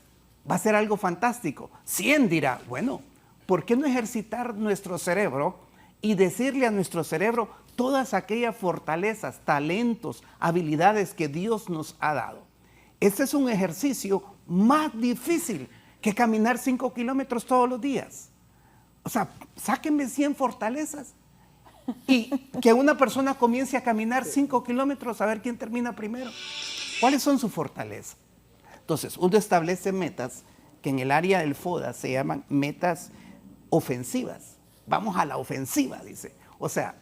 D: va a ser algo fantástico. 100 dirá, bueno, ¿por qué no ejercitar nuestro cerebro y decirle a nuestro cerebro todas aquellas fortalezas, talentos, habilidades que Dios nos ha dado? Este es un ejercicio más difícil que caminar 5 kilómetros todos los días. O sea, sáquenme 100 fortalezas y que una persona comience a caminar 5 kilómetros a ver quién termina primero. ¿Cuáles son sus fortalezas? Entonces, uno establece metas que en el área del FODA se llaman metas ofensivas. Vamos a la ofensiva, dice. O sea,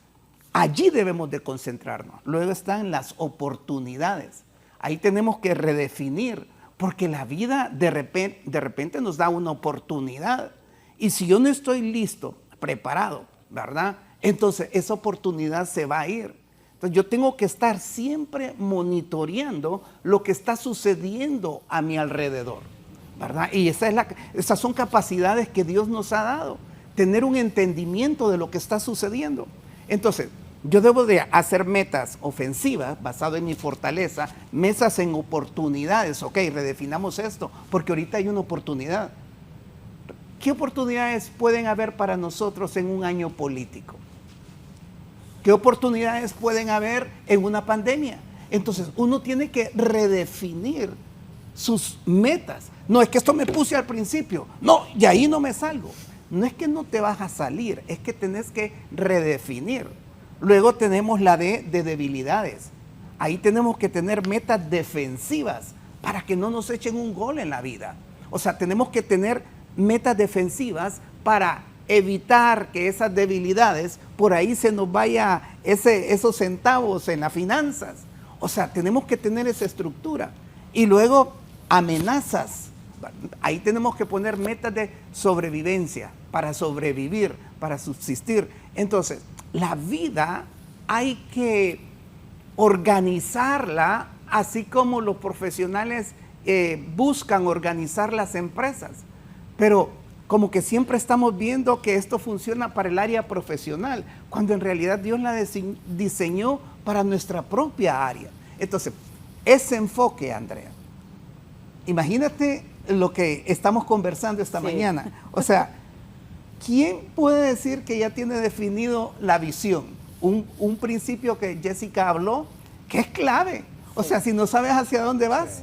D: allí debemos de concentrarnos. Luego están las oportunidades. Ahí tenemos que redefinir, porque la vida de repente nos da una oportunidad. Y si yo no estoy listo, preparado, ¿verdad? Entonces esa oportunidad se va a ir. Entonces yo tengo que estar siempre monitoreando lo que está sucediendo a mi alrededor, ¿verdad? Y esas son capacidades que Dios nos ha dado, tener un entendimiento de lo que está sucediendo. Entonces, yo debo de hacer metas ofensivas basado en mi fortaleza, metas en oportunidades. Ok, redefinamos esto, porque ahorita hay una oportunidad. ¿Qué oportunidades pueden haber para nosotros en un año político? ¿Qué oportunidades pueden haber en una pandemia? Entonces, uno tiene que redefinir sus metas. No es que esto me puse al principio, no, y ahí no me salgo. No es que no te vas a salir, es que tenés que redefinir. Luego tenemos la de debilidades. Ahí tenemos que tener metas defensivas para que no nos echen un gol en la vida. O sea, tenemos que tener metas defensivas para evitar que esas debilidades por ahí se nos vaya esos centavos en las finanzas. O sea, tenemos que tener esa estructura. Y luego amenazas. Ahí tenemos que poner metas de sobrevivencia, para sobrevivir, para subsistir. Entonces, la vida hay que organizarla así como los profesionales buscan organizar las empresas. Pero como que siempre estamos viendo que esto funciona para el área profesional, cuando en realidad Dios la diseñó para nuestra propia área. Entonces, ese enfoque, Andrea, imagínate lo que estamos conversando esta mañana. O sea, ¿quién puede decir que ya tiene definido la visión? Un principio que Jessica habló, que es clave. O sea, si no sabes hacia dónde vas,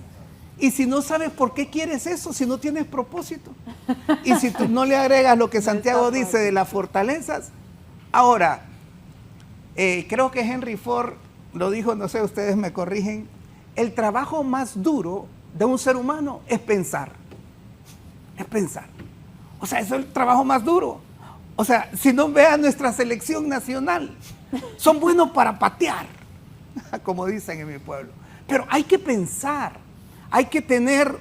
D: y si no sabes por qué quieres eso, si no tienes propósito, y si tú no le agregas lo que Santiago dice de las fortalezas. Ahora, creo que Henry Ford lo dijo, no sé, ustedes me corrigen, el trabajo más duro de un ser humano es pensar. Es pensar. O sea, eso es el trabajo más duro. O sea, si no vean nuestra selección nacional, son buenos para patear, como dicen en mi pueblo. Pero hay que pensar, hay que tener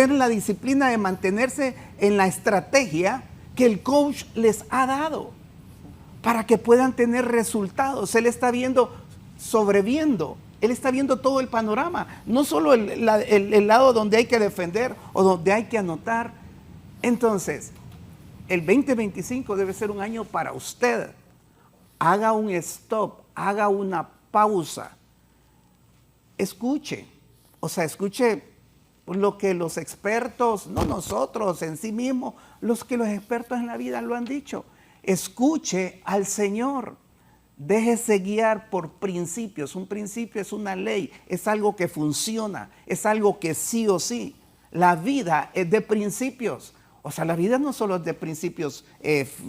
D: la disciplina de mantenerse en la estrategia que el coach les ha dado para que puedan tener resultados. Él está sobreviendo Él está viendo todo el panorama, no solo el lado donde hay que defender o donde hay que anotar. Entonces, el 2025 debe ser un año para usted. Haga un stop, haga una pausa. Escuche, escuche lo que los expertos, no nosotros en sí mismos, los que los expertos en la vida lo han dicho. Escuche al Señor. Déjese guiar por principios. Un principio es una ley, es algo que funciona, es algo que sí o sí. La vida es de principios. O sea, la vida no solo es de principios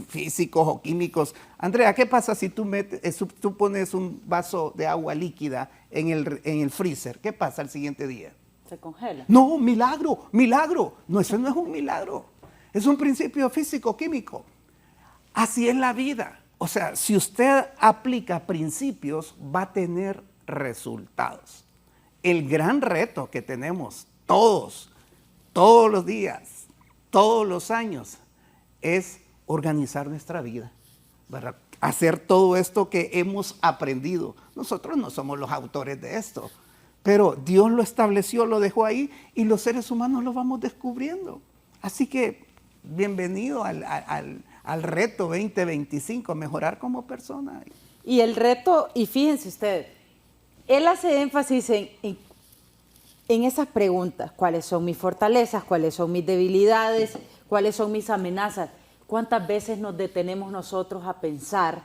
D: físicos o químicos. Andrea, ¿qué pasa si tú pones un vaso de agua líquida en el freezer? ¿Qué pasa al siguiente día?
A: Se congela.
D: No, milagro, milagro. No, eso no es un milagro. Es un principio físico-químico. Así es la vida. O sea, si usted aplica principios, va a tener resultados. El gran reto que tenemos todos los días, todos los años, es organizar nuestra vida, ¿verdad? Hacer todo esto que hemos aprendido. Nosotros no somos los autores de esto, pero Dios lo estableció, lo dejó ahí y los seres humanos lo vamos descubriendo. Así que bienvenido al reto 2025, mejorar como persona.
A: Y el reto, y fíjense ustedes, él hace énfasis en esas preguntas: ¿cuáles son mis fortalezas? ¿Cuáles son mis debilidades? ¿Cuáles son mis amenazas? ¿Cuántas veces nos detenemos nosotros a pensar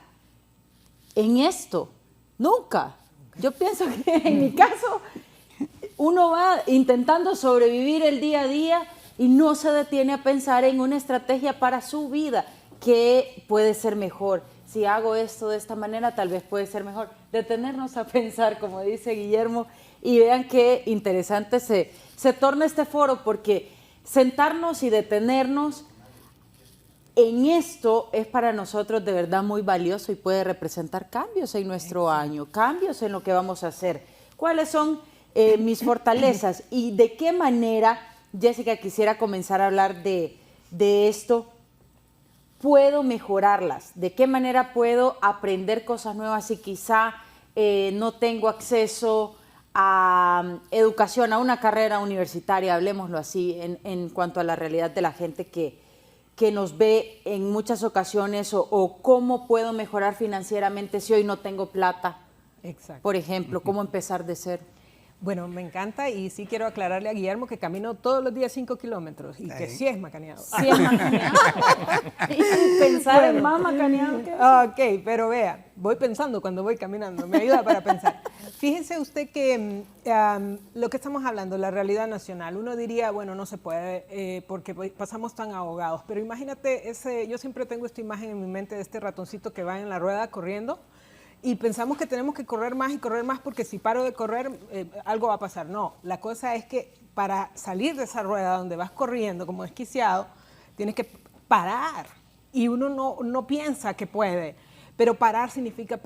A: en esto? Nunca. Yo pienso que en mi caso, uno va intentando sobrevivir el día a día y no se detiene a pensar en una estrategia para su vida. ¿Qué puede ser mejor? Si hago esto de esta manera, tal vez puede ser mejor. Detenernos a pensar, como dice Guillermo, y vean qué interesante se torna este foro, porque sentarnos y detenernos en esto es para nosotros de verdad muy valioso y puede representar cambios en nuestro año, cambios en lo que vamos a hacer. ¿Cuáles son mis fortalezas y de qué manera, Jessica, quisiera comenzar a hablar de esto? ¿Puedo mejorarlas? ¿De qué manera puedo aprender cosas nuevas si quizá no tengo acceso a educación, a una carrera universitaria, hablemoslo así, en cuanto a la realidad de la gente que nos ve en muchas ocasiones, o cómo puedo mejorar financieramente si hoy no tengo plata?
B: Exacto.
A: Por ejemplo, ¿cómo empezar de cero?
B: Bueno, me encanta, y sí quiero aclararle a Guillermo que camino todos los días 5 kilómetros y que sí es macaneado.
A: Sí es macaneado. Y pensar en más macaneado que eso.
B: Ok, pero vea, voy pensando cuando voy caminando, me ayuda para pensar. Fíjese usted que lo que estamos hablando, la realidad nacional, uno diría, bueno, no se puede porque pasamos tan ahogados, pero imagínate yo siempre tengo esta imagen en mi mente de este ratoncito que va en la rueda corriendo, y pensamos que tenemos que correr más y correr más porque si paro de correr algo va a pasar. No, la cosa es que para salir de esa rueda donde vas corriendo como desquiciado, tienes que parar, y uno no piensa que puede, pero parar significa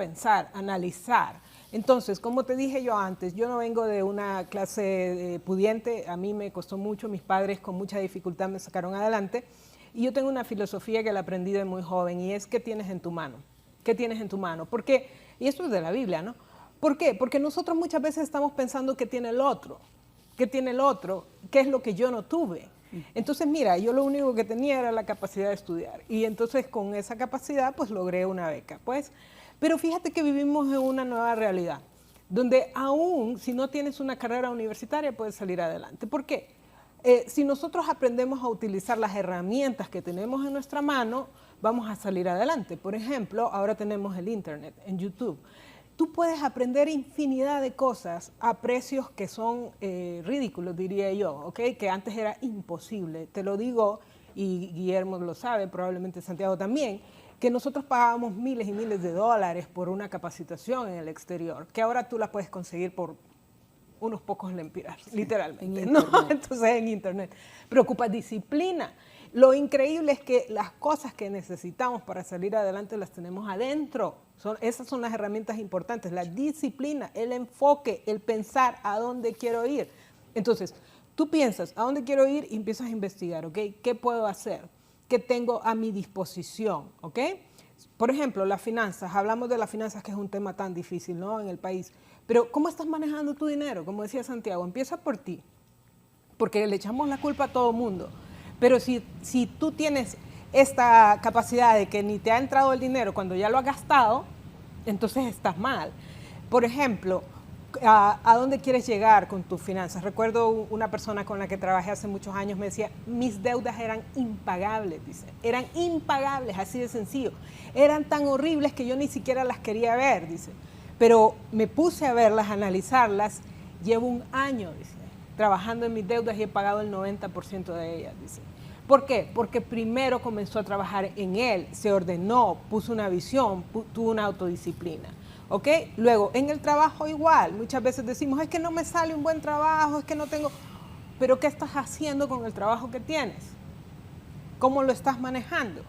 B: analizar. Entonces, como te dije yo antes, yo no vengo de una clase pudiente, a mí me costó mucho, mis padres con mucha dificultad me sacaron adelante, y yo tengo una filosofía que la aprendí de muy joven, y es: ¿qué tienes en tu mano? ¿Qué tienes en tu mano? Porque, y esto es de la Biblia, ¿no? ¿Por qué? Porque nosotros muchas veces estamos pensando qué tiene el otro, qué tiene el otro, qué es lo que yo no tuve. Entonces, mira, yo lo único que tenía era la capacidad de estudiar, y entonces con esa capacidad pues logré una beca, pues. Pero fíjate que vivimos en una nueva realidad, donde aún si no tienes una carrera universitaria puedes salir adelante. ¿Por qué? Si nosotros aprendemos a utilizar las herramientas que tenemos en nuestra mano, vamos a salir adelante. Por ejemplo, ahora tenemos el Internet, en YouTube. Tú puedes aprender infinidad de cosas a precios que son ridículos, diría yo, ¿ok? Que antes era imposible. Te lo digo, y Guillermo lo sabe, probablemente Santiago también, que nosotros pagábamos miles y miles de dólares por una capacitación en el exterior, que ahora tú la puedes conseguir por unos pocos lempiras, literalmente, ¿no? Entonces en Internet. Pero ocupa disciplina. Lo increíble es que las cosas que necesitamos para salir adelante las tenemos adentro. Esas son las herramientas importantes, la disciplina, el enfoque, el pensar a dónde quiero ir. Entonces, tú piensas a dónde quiero ir y empiezas a investigar, ¿ok? ¿Qué puedo hacer? ¿Qué tengo a mi disposición? ¿Ok? Por ejemplo, las finanzas, hablamos de las finanzas que es un tema tan difícil, ¿no?, en el país, pero ¿cómo estás manejando tu dinero? Como decía Santiago, empieza por ti, porque le echamos la culpa a todo el mundo, pero si tú tienes esta capacidad de que ni te ha entrado el dinero cuando ya lo has gastado, entonces estás mal. Por ejemplo, ¿a dónde quieres llegar con tus finanzas? Recuerdo una persona con la que trabajé hace muchos años me decía, mis deudas eran impagables, dice, eran impagables, así de sencillo. Eran tan horribles que yo ni siquiera las quería ver, dice. Pero me puse a verlas, a analizarlas, llevo un año, dice, trabajando en mis deudas y he pagado el 90% de ellas, dice. ¿Por qué? Porque primero comenzó a trabajar en él, se ordenó, puso una visión, tuvo una autodisciplina. ¿Ok? Luego, en el trabajo igual, muchas veces decimos, es que no me sale un buen trabajo, es que no tengo... Pero ¿qué estás haciendo con el trabajo que tienes? ¿Cómo lo estás manejando?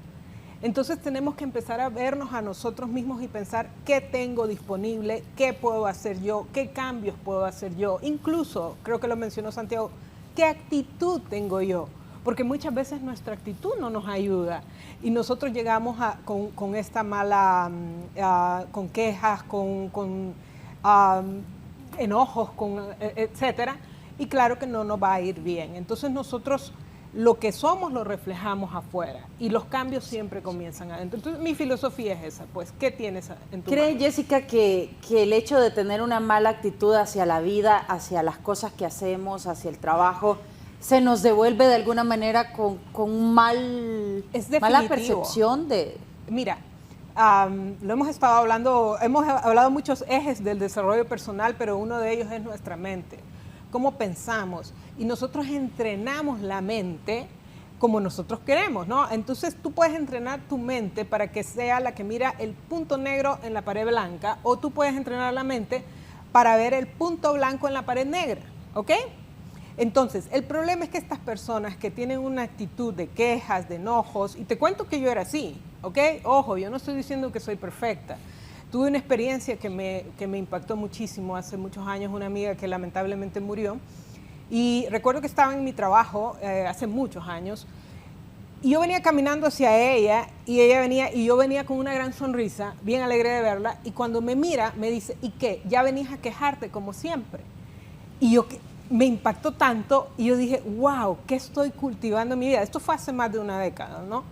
B: Entonces tenemos que empezar a vernos a nosotros mismos y pensar qué tengo disponible, qué puedo hacer yo, qué cambios puedo hacer yo. Incluso, creo que lo mencionó Santiago, qué actitud tengo yo. Porque muchas veces nuestra actitud no nos ayuda y nosotros llegamos con esta mala, con quejas, con enojos, etcétera, y claro que no nos va a ir bien. Entonces nosotros lo que somos lo reflejamos afuera y los cambios siempre comienzan adentro. Entonces mi filosofía es esa, pues, ¿qué tienes en tu
A: ¿Cree,
B: mano?
A: Jessica, que el hecho de tener una mala actitud hacia la vida, hacia las cosas que hacemos, hacia el trabajo, se nos devuelve de alguna manera con un mala percepción de...
B: Mira, lo hemos estado hablando, hemos hablado muchos ejes del desarrollo personal, pero uno de ellos es nuestra mente, cómo pensamos. Y nosotros entrenamos la mente como nosotros queremos, ¿no? Entonces tú puedes entrenar tu mente para que sea la que mira el punto negro en la pared blanca, o tú puedes entrenar la mente para ver el punto blanco en la pared negra, ¿ok? Entonces, el problema es que estas personas que tienen una actitud de quejas, de enojos, y te cuento que yo era así, ¿ok? Ojo, yo no estoy diciendo que soy perfecta. Tuve una experiencia que me impactó muchísimo hace muchos años, una amiga que lamentablemente murió, y recuerdo que estaba en mi trabajo hace muchos años, y yo venía caminando hacia ella, y ella venía, y yo venía con una gran sonrisa, bien alegre de verla, y cuando me mira, me dice, ¿y qué? ¿Ya venías a quejarte como siempre? Y yo... me impactó tanto y yo dije, wow, ¿qué estoy cultivando en mi vida? Esto fue hace más de una década, ¿no?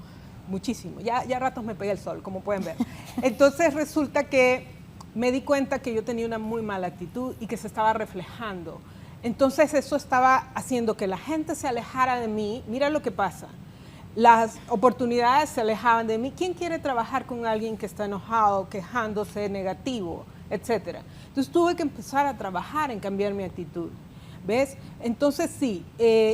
B: Muchísimo. Ya a ratos me pegué el sol, como pueden ver. Entonces resulta que me di cuenta que yo tenía una muy mala actitud y que se estaba reflejando. Entonces eso estaba haciendo que la gente se alejara de mí. Mira lo que pasa. Las oportunidades se alejaban de mí. ¿Quién quiere trabajar con alguien que está enojado, quejándose, negativo, etcétera? Entonces tuve que empezar a trabajar en cambiar mi actitud. ¿Ves? Entonces sí,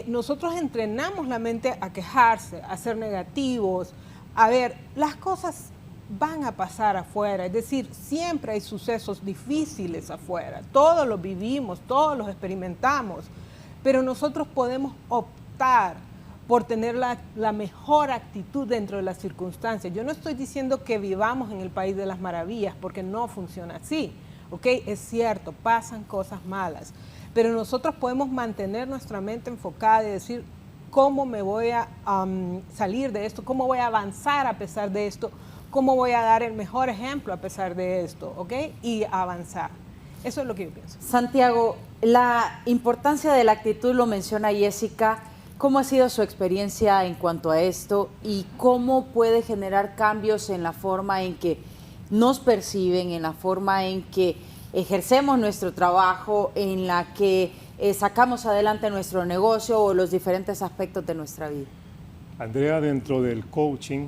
B: nosotros entrenamos la mente a quejarse, a ser negativos. A ver, las cosas van a pasar afuera, es decir, siempre hay sucesos difíciles afuera. Todos los vivimos, todos los experimentamos, pero nosotros podemos optar por tener la mejor actitud dentro de las circunstancias. Yo no estoy diciendo que vivamos en el país de las maravillas, porque no funciona así, ¿ok? Es cierto, pasan cosas malas. Pero nosotros podemos mantener nuestra mente enfocada y decir, ¿cómo me voy a salir de esto? ¿Cómo voy a avanzar a pesar de esto? ¿Cómo voy a dar el mejor ejemplo a pesar de esto? ¿Ok? Y avanzar. Eso es lo que yo pienso.
A: Santiago, la importancia de la actitud lo menciona Jessica. ¿Cómo ha sido su experiencia en cuanto a esto y cómo puede generar cambios en la forma en que nos perciben, en la forma en que ejercemos nuestro trabajo, en la que sacamos adelante nuestro negocio o los diferentes aspectos de nuestra vida?
C: Andrea, dentro del coaching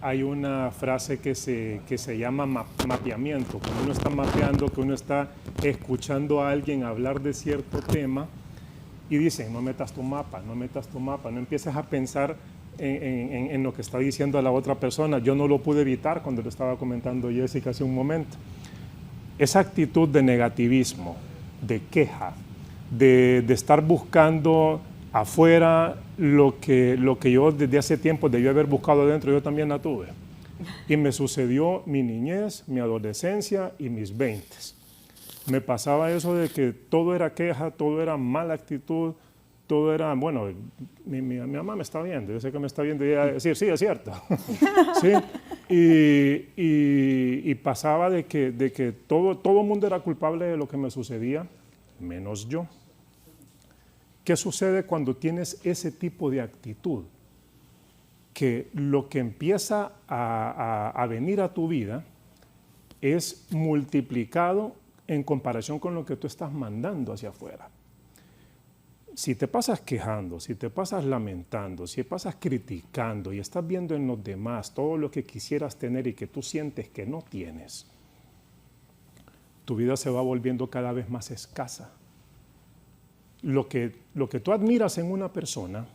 C: hay una frase que se llama mapeamiento. Cuando uno está mapeando, que uno está escuchando a alguien hablar de cierto tema y dice, no metas tu mapa, no metas tu mapa, no empieces a pensar en lo que está diciendo la otra persona. Yo no lo pude evitar cuando lo estaba comentando Jessica hace un momento. Esa actitud de negativismo, de queja, de estar buscando afuera lo que yo desde hace tiempo debía haber buscado adentro, yo también la tuve. Y me sucedió mi niñez, mi adolescencia y mis 20s. Me pasaba eso de que todo era queja, todo era mala actitud, todo era, bueno, mi mamá me está viendo, yo sé que me está viendo y ella decir, sí, es cierto. ¿Sí? Y pasaba de que todo el mundo era culpable de lo que me sucedía, menos yo. ¿Qué sucede cuando tienes ese tipo de actitud? Que lo que empieza a venir a tu vida es multiplicado en comparación con lo que tú estás mandando hacia afuera. Si te pasas quejando, si te pasas lamentando, si te pasas criticando y estás viendo en los demás todo lo que quisieras tener y que tú sientes que no tienes, tu vida se va volviendo cada vez más escasa. Lo que tú admiras en una persona,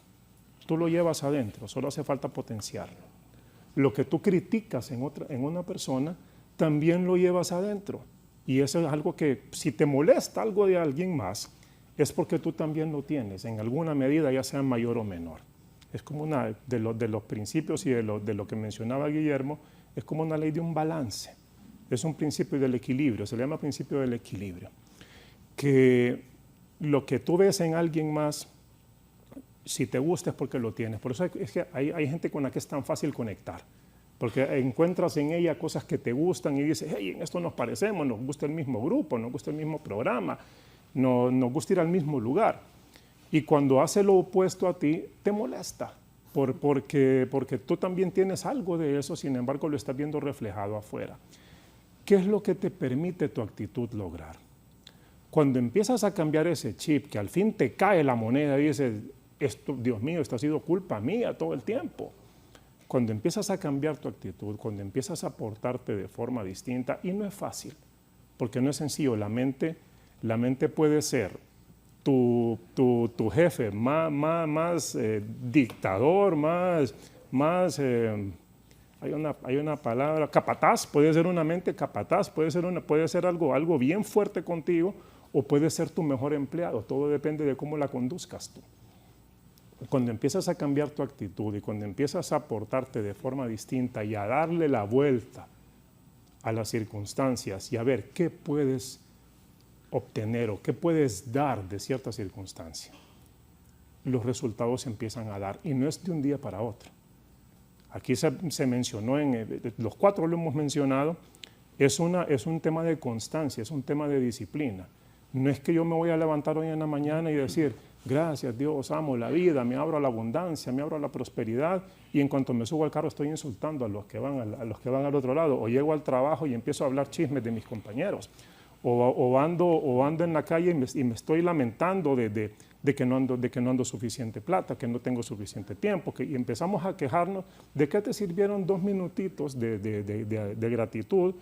C: tú lo llevas adentro, solo hace falta potenciarlo. Lo que tú criticas en una persona, también lo llevas adentro. Y eso es algo que, si te molesta algo de alguien más, es porque tú también lo tienes, en alguna medida, ya sea mayor o menor. Es como una de los principios y de lo que mencionaba Guillermo, es como una ley de un balance. Es un principio del equilibrio, se le llama principio del equilibrio. Que lo que tú ves en alguien más, si te gusta es porque lo tienes. Por eso es que hay gente con la que es tan fácil conectar. Porque encuentras en ella cosas que te gustan y dices, hey, en esto nos parecemos, nos gusta el mismo grupo, nos gusta el mismo programa, nos gusta ir al mismo lugar. Y cuando hace lo opuesto a ti, te molesta, porque tú también tienes algo de eso, sin embargo lo estás viendo reflejado afuera. ¿Qué es lo que te permite tu actitud lograr? Cuando empiezas a cambiar ese chip, que al fin te cae la moneda y dices, esto, Dios mío, esto ha sido culpa mía todo el tiempo. Cuando empiezas a cambiar tu actitud, cuando empiezas a portarte de forma distinta, y no es fácil, porque no es sencillo, la mente puede ser tu jefe más dictador, hay una palabra, capataz, puede ser una mente capataz, puede ser algo bien fuerte contigo, o puede ser tu mejor empleado, todo depende de cómo la conduzcas tú. Cuando empiezas a cambiar tu actitud y cuando empiezas a portarte de forma distinta y a darle la vuelta a las circunstancias y a ver qué puedes obtener o qué puedes dar de cierta circunstancia, los resultados se empiezan a dar y no es de un día para otro. Aquí se mencionó, los cuatro lo hemos mencionado, es un tema de constancia, es un tema de disciplina. No es que yo me voy a levantar hoy en la mañana y decir, gracias Dios, amo la vida, me abro a la abundancia, me abro a la prosperidad, y en cuanto me subo al carro estoy insultando a los que van al otro lado, o llego al trabajo y empiezo a hablar chismes de mis compañeros, o ando en la calle y me estoy lamentando de que no ando suficiente plata, que no tengo suficiente tiempo, y empezamos a quejarnos de qué te sirvieron 2 minutitos de gratitud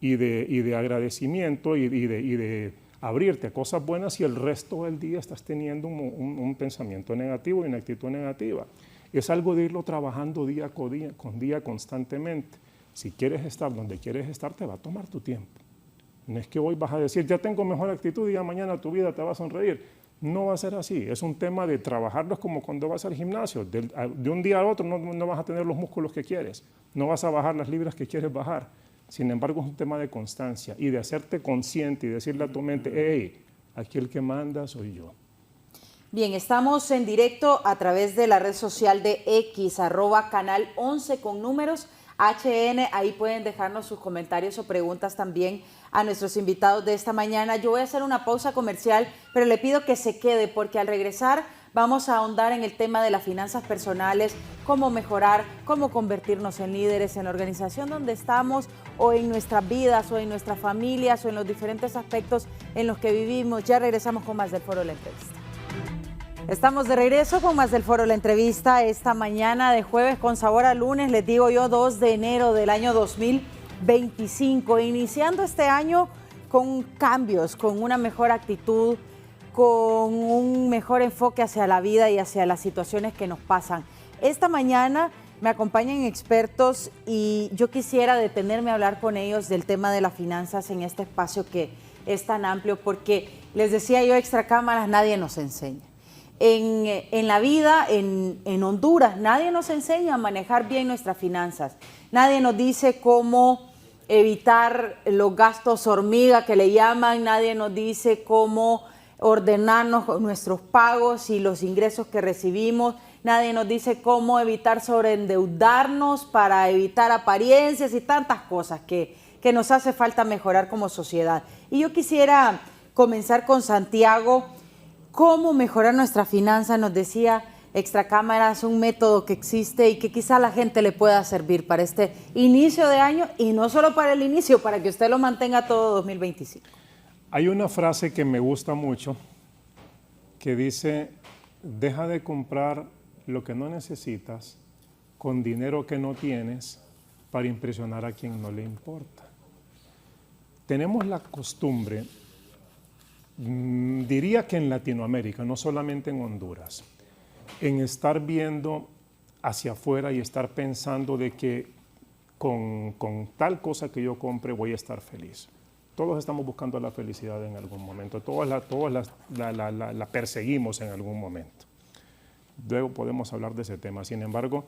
C: y de agradecimiento y de abrirte a cosas buenas, y el resto del día estás teniendo un pensamiento negativo y una actitud negativa. Es algo de irlo trabajando día con día constantemente. Si quieres estar donde quieres estar, te va a tomar tu tiempo. No es que hoy vas a decir, ya tengo mejor actitud y ya mañana tu vida te va a sonreír. No va a ser así. Es un tema de trabajarlos como cuando vas al gimnasio. De un día al otro no vas a tener los músculos que quieres. No vas a bajar las libras que quieres bajar. Sin embargo, es un tema de constancia y de hacerte consciente y decirle a tu mente, hey, aquí el que manda soy yo.
A: Bien, estamos en directo a través de la red social de X, @canal 11 con números HN. Ahí pueden dejarnos sus comentarios o preguntas también a nuestros invitados de esta mañana. Yo voy a hacer una pausa comercial, pero le pido que se quede porque al regresar vamos a ahondar en el tema de las finanzas personales, cómo mejorar, cómo convertirnos en líderes en la organización donde estamos, o en nuestras vidas, o en nuestras familias, o en los diferentes aspectos en los que vivimos. Ya regresamos con más del Foro de la Entrevista. Estamos de regreso con más del Foro de la Entrevista esta mañana de jueves con sabor a lunes, les digo yo, 2 de enero del año 2025, iniciando este año con cambios, con una mejor actitud, con un mejor enfoque hacia la vida y hacia las situaciones que nos pasan. Esta mañana me acompañan expertos y yo quisiera detenerme a hablar con ellos del tema de las finanzas en este espacio que es tan amplio, porque les decía yo extra cámaras, nadie nos enseña. En la vida, en Honduras, nadie nos enseña a manejar bien nuestras finanzas. Nadie nos dice cómo evitar los gastos hormiga que le llaman, nadie nos dice cómo ordenarnos nuestros pagos y los ingresos que recibimos. Nadie nos dice cómo evitar sobreendeudarnos para evitar apariencias y tantas cosas que nos hace falta mejorar como sociedad. Y yo quisiera comenzar con Santiago. ¿Cómo mejorar nuestra finanza? Nos decía Extracámaras, un método que existe y que quizá a la gente le pueda servir para este inicio de año, y no solo para el inicio, para que usted lo mantenga todo 2025.
C: Hay una frase que me gusta mucho que dice: deja de comprar lo que no necesitas con dinero que no tienes para impresionar a quien no le importa. Tenemos la costumbre, diría que en Latinoamérica, no solamente en Honduras, en estar viendo hacia afuera y estar pensando de que con tal cosa que yo compre voy a estar feliz. Todos estamos buscando la felicidad en algún momento, todos la perseguimos en algún momento. Luego podemos hablar de ese tema. Sin embargo,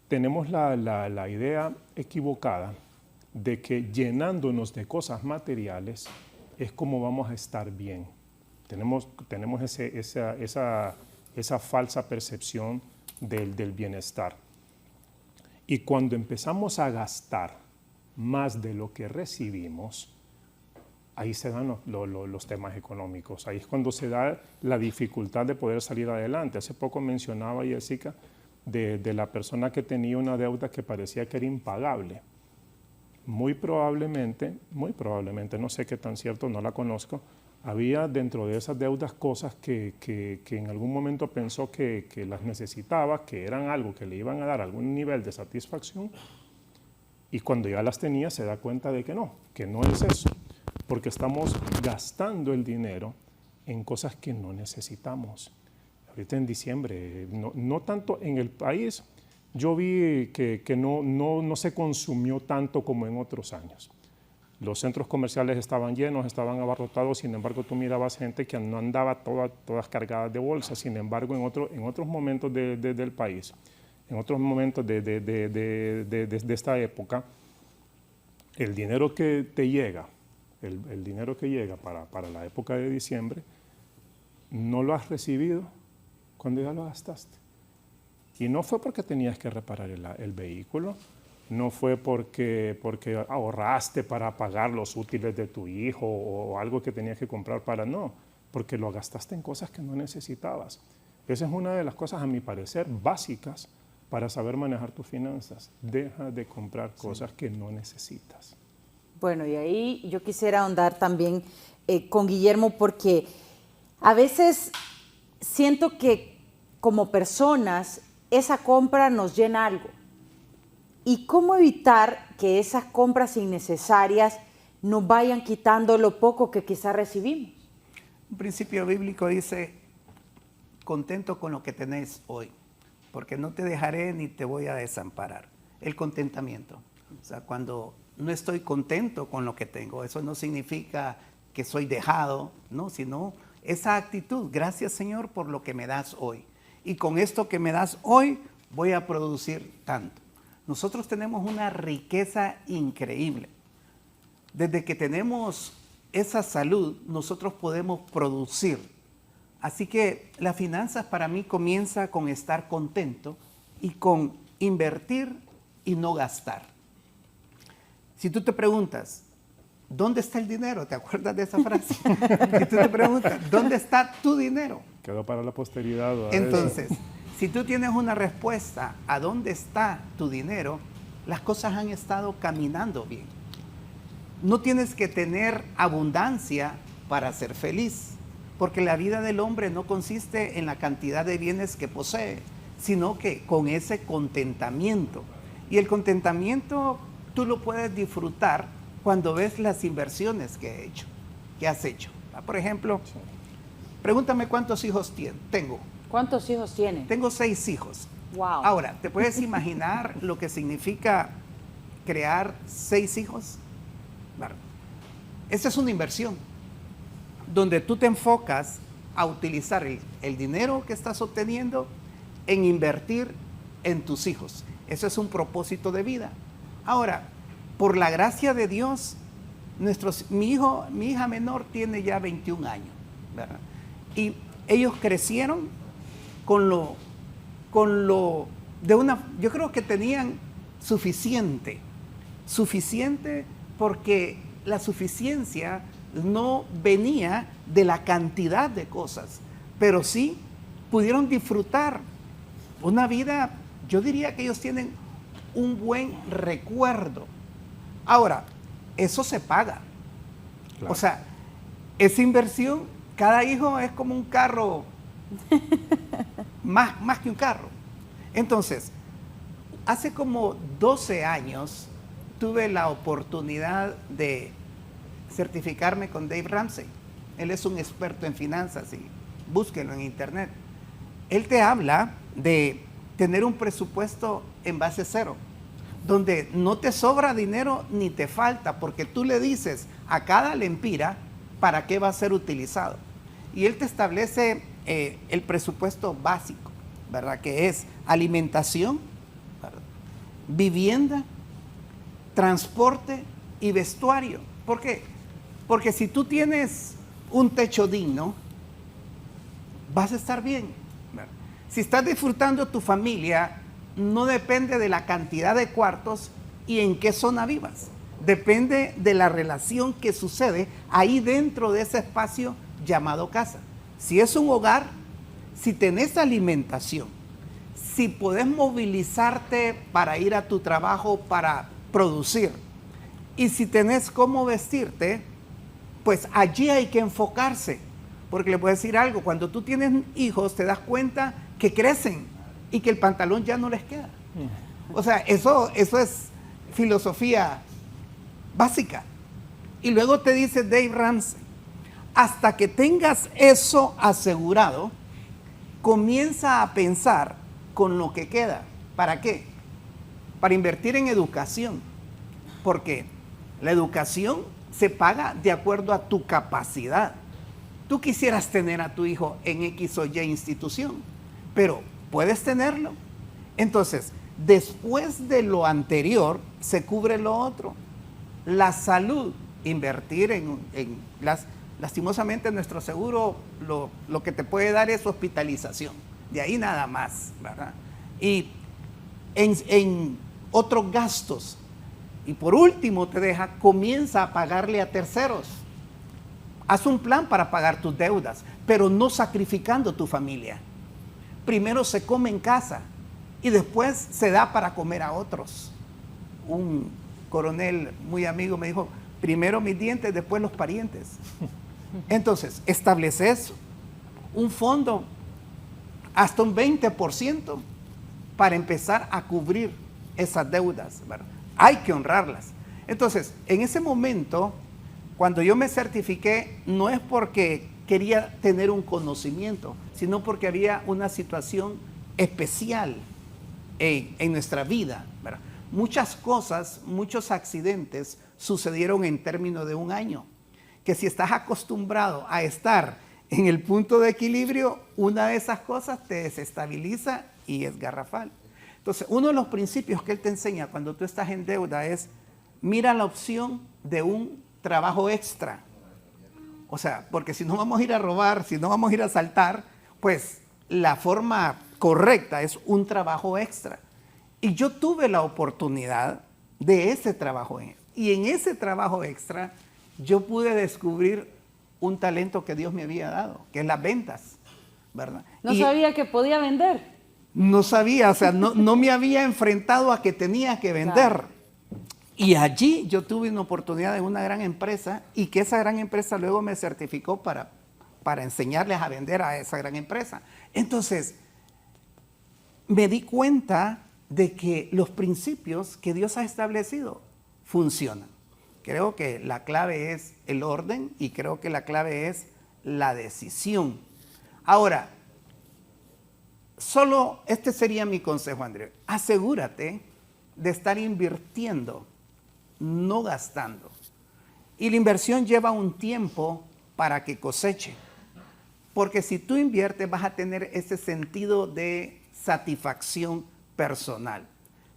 C: tenemos la idea equivocada de que llenándonos de cosas materiales es como vamos a estar bien. Tenemos esa falsa percepción del bienestar. Y cuando empezamos a gastar más de lo que recibimos, ahí se dan los temas económicos. Ahí es cuando se da la dificultad de poder salir adelante. Hace poco mencionaba Jessica de la persona que tenía una deuda que parecía que era impagable. Muy probablemente, no sé qué tan cierto, no la conozco, había dentro de esas deudas cosas que en algún momento pensó que las necesitaba, que eran algo que le iban a dar algún nivel de satisfacción, y cuando ya las tenía se da cuenta de que no es eso, porque estamos gastando el dinero en cosas que no necesitamos. Ahorita en diciembre, no tanto en el país, yo vi que no se consumió tanto como en otros años. Los centros comerciales estaban llenos, estaban abarrotados, sin embargo tú mirabas gente que no andaba todas cargadas de bolsas. Sin embargo, en otros momentos del país, en otros momentos de esta época, el dinero que te llega, el dinero que llega para la época de diciembre, no lo has recibido cuando ya lo gastaste. Y no fue porque tenías que reparar el vehículo, no fue porque ahorraste para pagar los útiles de tu hijo o algo que tenías que comprar porque lo gastaste en cosas que no necesitabas. Esa es una de las cosas, a mi parecer, básicas para saber manejar tus finanzas. Deja de comprar cosas que no necesitas.
A: Bueno, y ahí yo quisiera ahondar también con Guillermo, porque a veces siento que como personas esa compra nos llena algo. ¿Y cómo evitar que esas compras innecesarias nos vayan quitando lo poco que quizás recibimos?
D: Un principio bíblico dice: contento con lo que tenés hoy, porque no te dejaré ni te voy a desamparar. El contentamiento. O sea, cuando no estoy contento con lo que tengo, eso no significa que soy dejado, ¿no? Sino esa actitud: gracias, Señor, por lo que me das hoy. Y con esto que me das hoy voy a producir tanto. Nosotros tenemos una riqueza increíble. Desde que tenemos esa salud, nosotros podemos producir. Así que las finanzas para mí comienza con estar contento y con invertir y no gastar. Si tú te preguntas, ¿dónde está el dinero? ¿Te acuerdas de esa frase? Si tú te preguntas, ¿dónde está tu dinero?
C: Quedó para la posteridad.
D: Entonces, si tú tienes una respuesta a dónde está tu dinero, las cosas han estado caminando bien. No tienes que tener abundancia para ser feliz, porque la vida del hombre no consiste en la cantidad de bienes que posee, sino que con ese contentamiento. Y el contentamiento tú lo puedes disfrutar cuando ves las inversiones que has hecho. Por ejemplo, pregúntame cuántos hijos tengo.
A: ¿Cuántos hijos tiene?
D: Tengo 6 hijos.
A: Wow.
D: Ahora, ¿te puedes imaginar lo que significa crear 6 hijos? Claro. Esa es una inversión, donde tú te enfocas a utilizar el dinero que estás obteniendo en invertir en tus hijos. Eso es un propósito de vida. Ahora, por la gracia de Dios, mi hija menor tiene ya 21 años. ¿verdad? Y ellos crecieron yo creo que tenían suficiente porque la suficiencia no venía de la cantidad de cosas, pero sí pudieron disfrutar una vida, yo diría que ellos tienen un buen recuerdo. Ahora, eso se paga. Claro. O sea, esa inversión, cada hijo es como un carro, más que un carro. Entonces, hace como 12 años tuve la oportunidad de certificarme con Dave Ramsey. Él es un experto en finanzas y búsquenlo en internet. Él te habla de tener un presupuesto en base cero, donde no te sobra dinero ni te falta, porque tú le dices a cada lempira para qué va a ser utilizado. Y él te establece el presupuesto básico, ¿verdad? Que es alimentación, ¿verdad? Vivienda, transporte y vestuario. ¿Por qué? Porque si tú tienes un techo digno, vas a estar bien, ¿verdad? Si estás disfrutando tu familia, no depende de la cantidad de cuartos y en qué zona vivas. Depende de la relación que sucede ahí dentro de ese espacio llamado casa. Si es un hogar, si tenés alimentación, si podés movilizarte para ir a tu trabajo, para producir, y si tenés cómo vestirte, pues allí hay que enfocarse. Porque le puedo decir algo, cuando tú tienes hijos te das cuenta que crecen y que el pantalón ya no les queda. O sea, eso es filosofía básica. Y luego te dice Dave Ramsey, hasta que tengas eso asegurado, comienza a pensar con lo que queda. ¿Para qué? Para invertir en educación. Porque la educación se paga de acuerdo a tu capacidad. Tú quisieras tener a tu hijo en X o Y institución, pero ¿puedes tenerlo? Entonces, después de lo anterior, se cubre lo otro. La salud, invertir lastimosamente nuestro seguro lo que te puede dar es hospitalización. De ahí nada más, ¿verdad? Y en otros gastos. Y por último comienza a pagarle a terceros. Haz un plan para pagar tus deudas, pero no sacrificando tu familia. Primero se come en casa y después se da para comer a otros. Un coronel muy amigo me dijo, primero mis dientes, después los parientes. Entonces, estableces un fondo hasta un 20% para empezar a cubrir esas deudas, ¿verdad? Hay que honrarlas. Entonces, en ese momento, cuando yo me certifiqué, no es porque quería tener un conocimiento, sino porque había una situación especial en nuestra vida, ¿verdad? Muchas cosas, muchos accidentes sucedieron en términos de un año, que si estás acostumbrado a estar en el punto de equilibrio, una de esas cosas te desestabiliza y es garrafal. Entonces, uno de los principios que él te enseña cuando tú estás en deuda es, mira la opción de un trabajo extra. O sea, porque si no vamos a ir a robar, si no vamos a ir a asaltar, pues la forma correcta es un trabajo extra. Y yo tuve la oportunidad de ese trabajo. Y en ese trabajo extra, yo pude descubrir un talento que Dios me había dado, que es las ventas, ¿verdad?
A: No sabía que podía vender.
D: No sabía, o sea, no me había enfrentado a que tenía que vender. Claro. Y allí yo tuve una oportunidad en una gran empresa y que esa gran empresa luego me certificó para enseñarles a vender a esa gran empresa. Entonces, me di cuenta de que los principios que Dios ha establecido funcionan. Creo que la clave es el orden y creo que la clave es la decisión. Ahora, solo este sería mi consejo, André. Asegúrate de estar invirtiendo, no gastando. Y la inversión lleva un tiempo para que coseche. Porque si tú inviertes vas a tener ese sentido de satisfacción personal.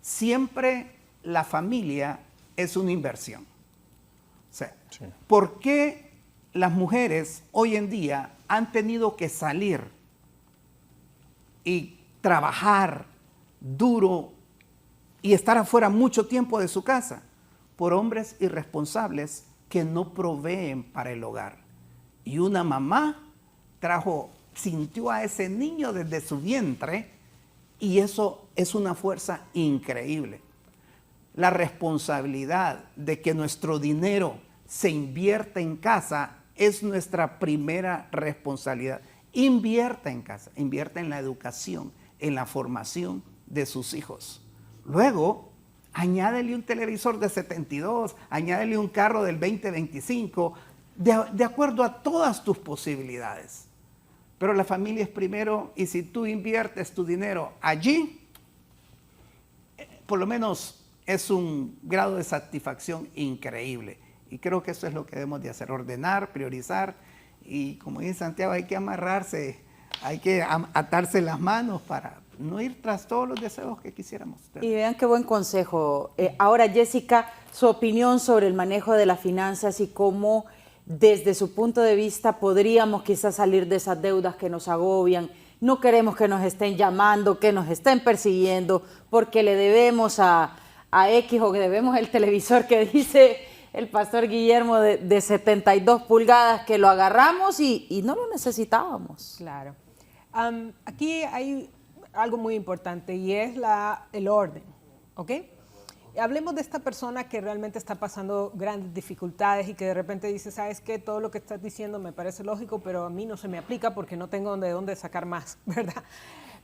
D: Siempre la familia es una inversión. O sea, sí. ¿Por qué las mujeres hoy en día han tenido que salir y trabajar duro y estar afuera mucho tiempo de su casa por hombres irresponsables que no proveen para el hogar. Y una mamá sintió a ese niño desde su vientre, y eso es una fuerza increíble. La responsabilidad de que nuestro dinero se invierta en casa es nuestra primera responsabilidad. Invierta en casa, invierta en la educación, en la formación de sus hijos. Luego, añádele un televisor de 72, añádele un carro del 2025, de acuerdo a todas tus posibilidades. Pero la familia es primero, y si tú inviertes tu dinero allí, por lo menos es un grado de satisfacción increíble. Y creo que eso es lo que debemos de hacer, ordenar, priorizar, y como dice Santiago, hay que amarrarse, hay que atarse las manos para no ir tras todos los deseos que quisiéramos tener.
A: Y vean qué buen consejo. Ahora, Jessica, su opinión sobre el manejo de las finanzas y cómo desde su punto de vista podríamos quizás salir de esas deudas que nos agobian. No queremos que nos estén llamando, que nos estén persiguiendo, porque le debemos a X o que debemos el televisor que dice el pastor Guillermo de 72 pulgadas, que lo agarramos y no lo necesitábamos.
B: Claro. Aquí hay algo muy importante, y es el orden, ¿ok? Hablemos de esta persona que realmente está pasando grandes dificultades y que de repente dice, ¿sabes qué? Todo lo que estás diciendo me parece lógico, pero a mí no se me aplica porque no tengo de dónde sacar más, ¿verdad?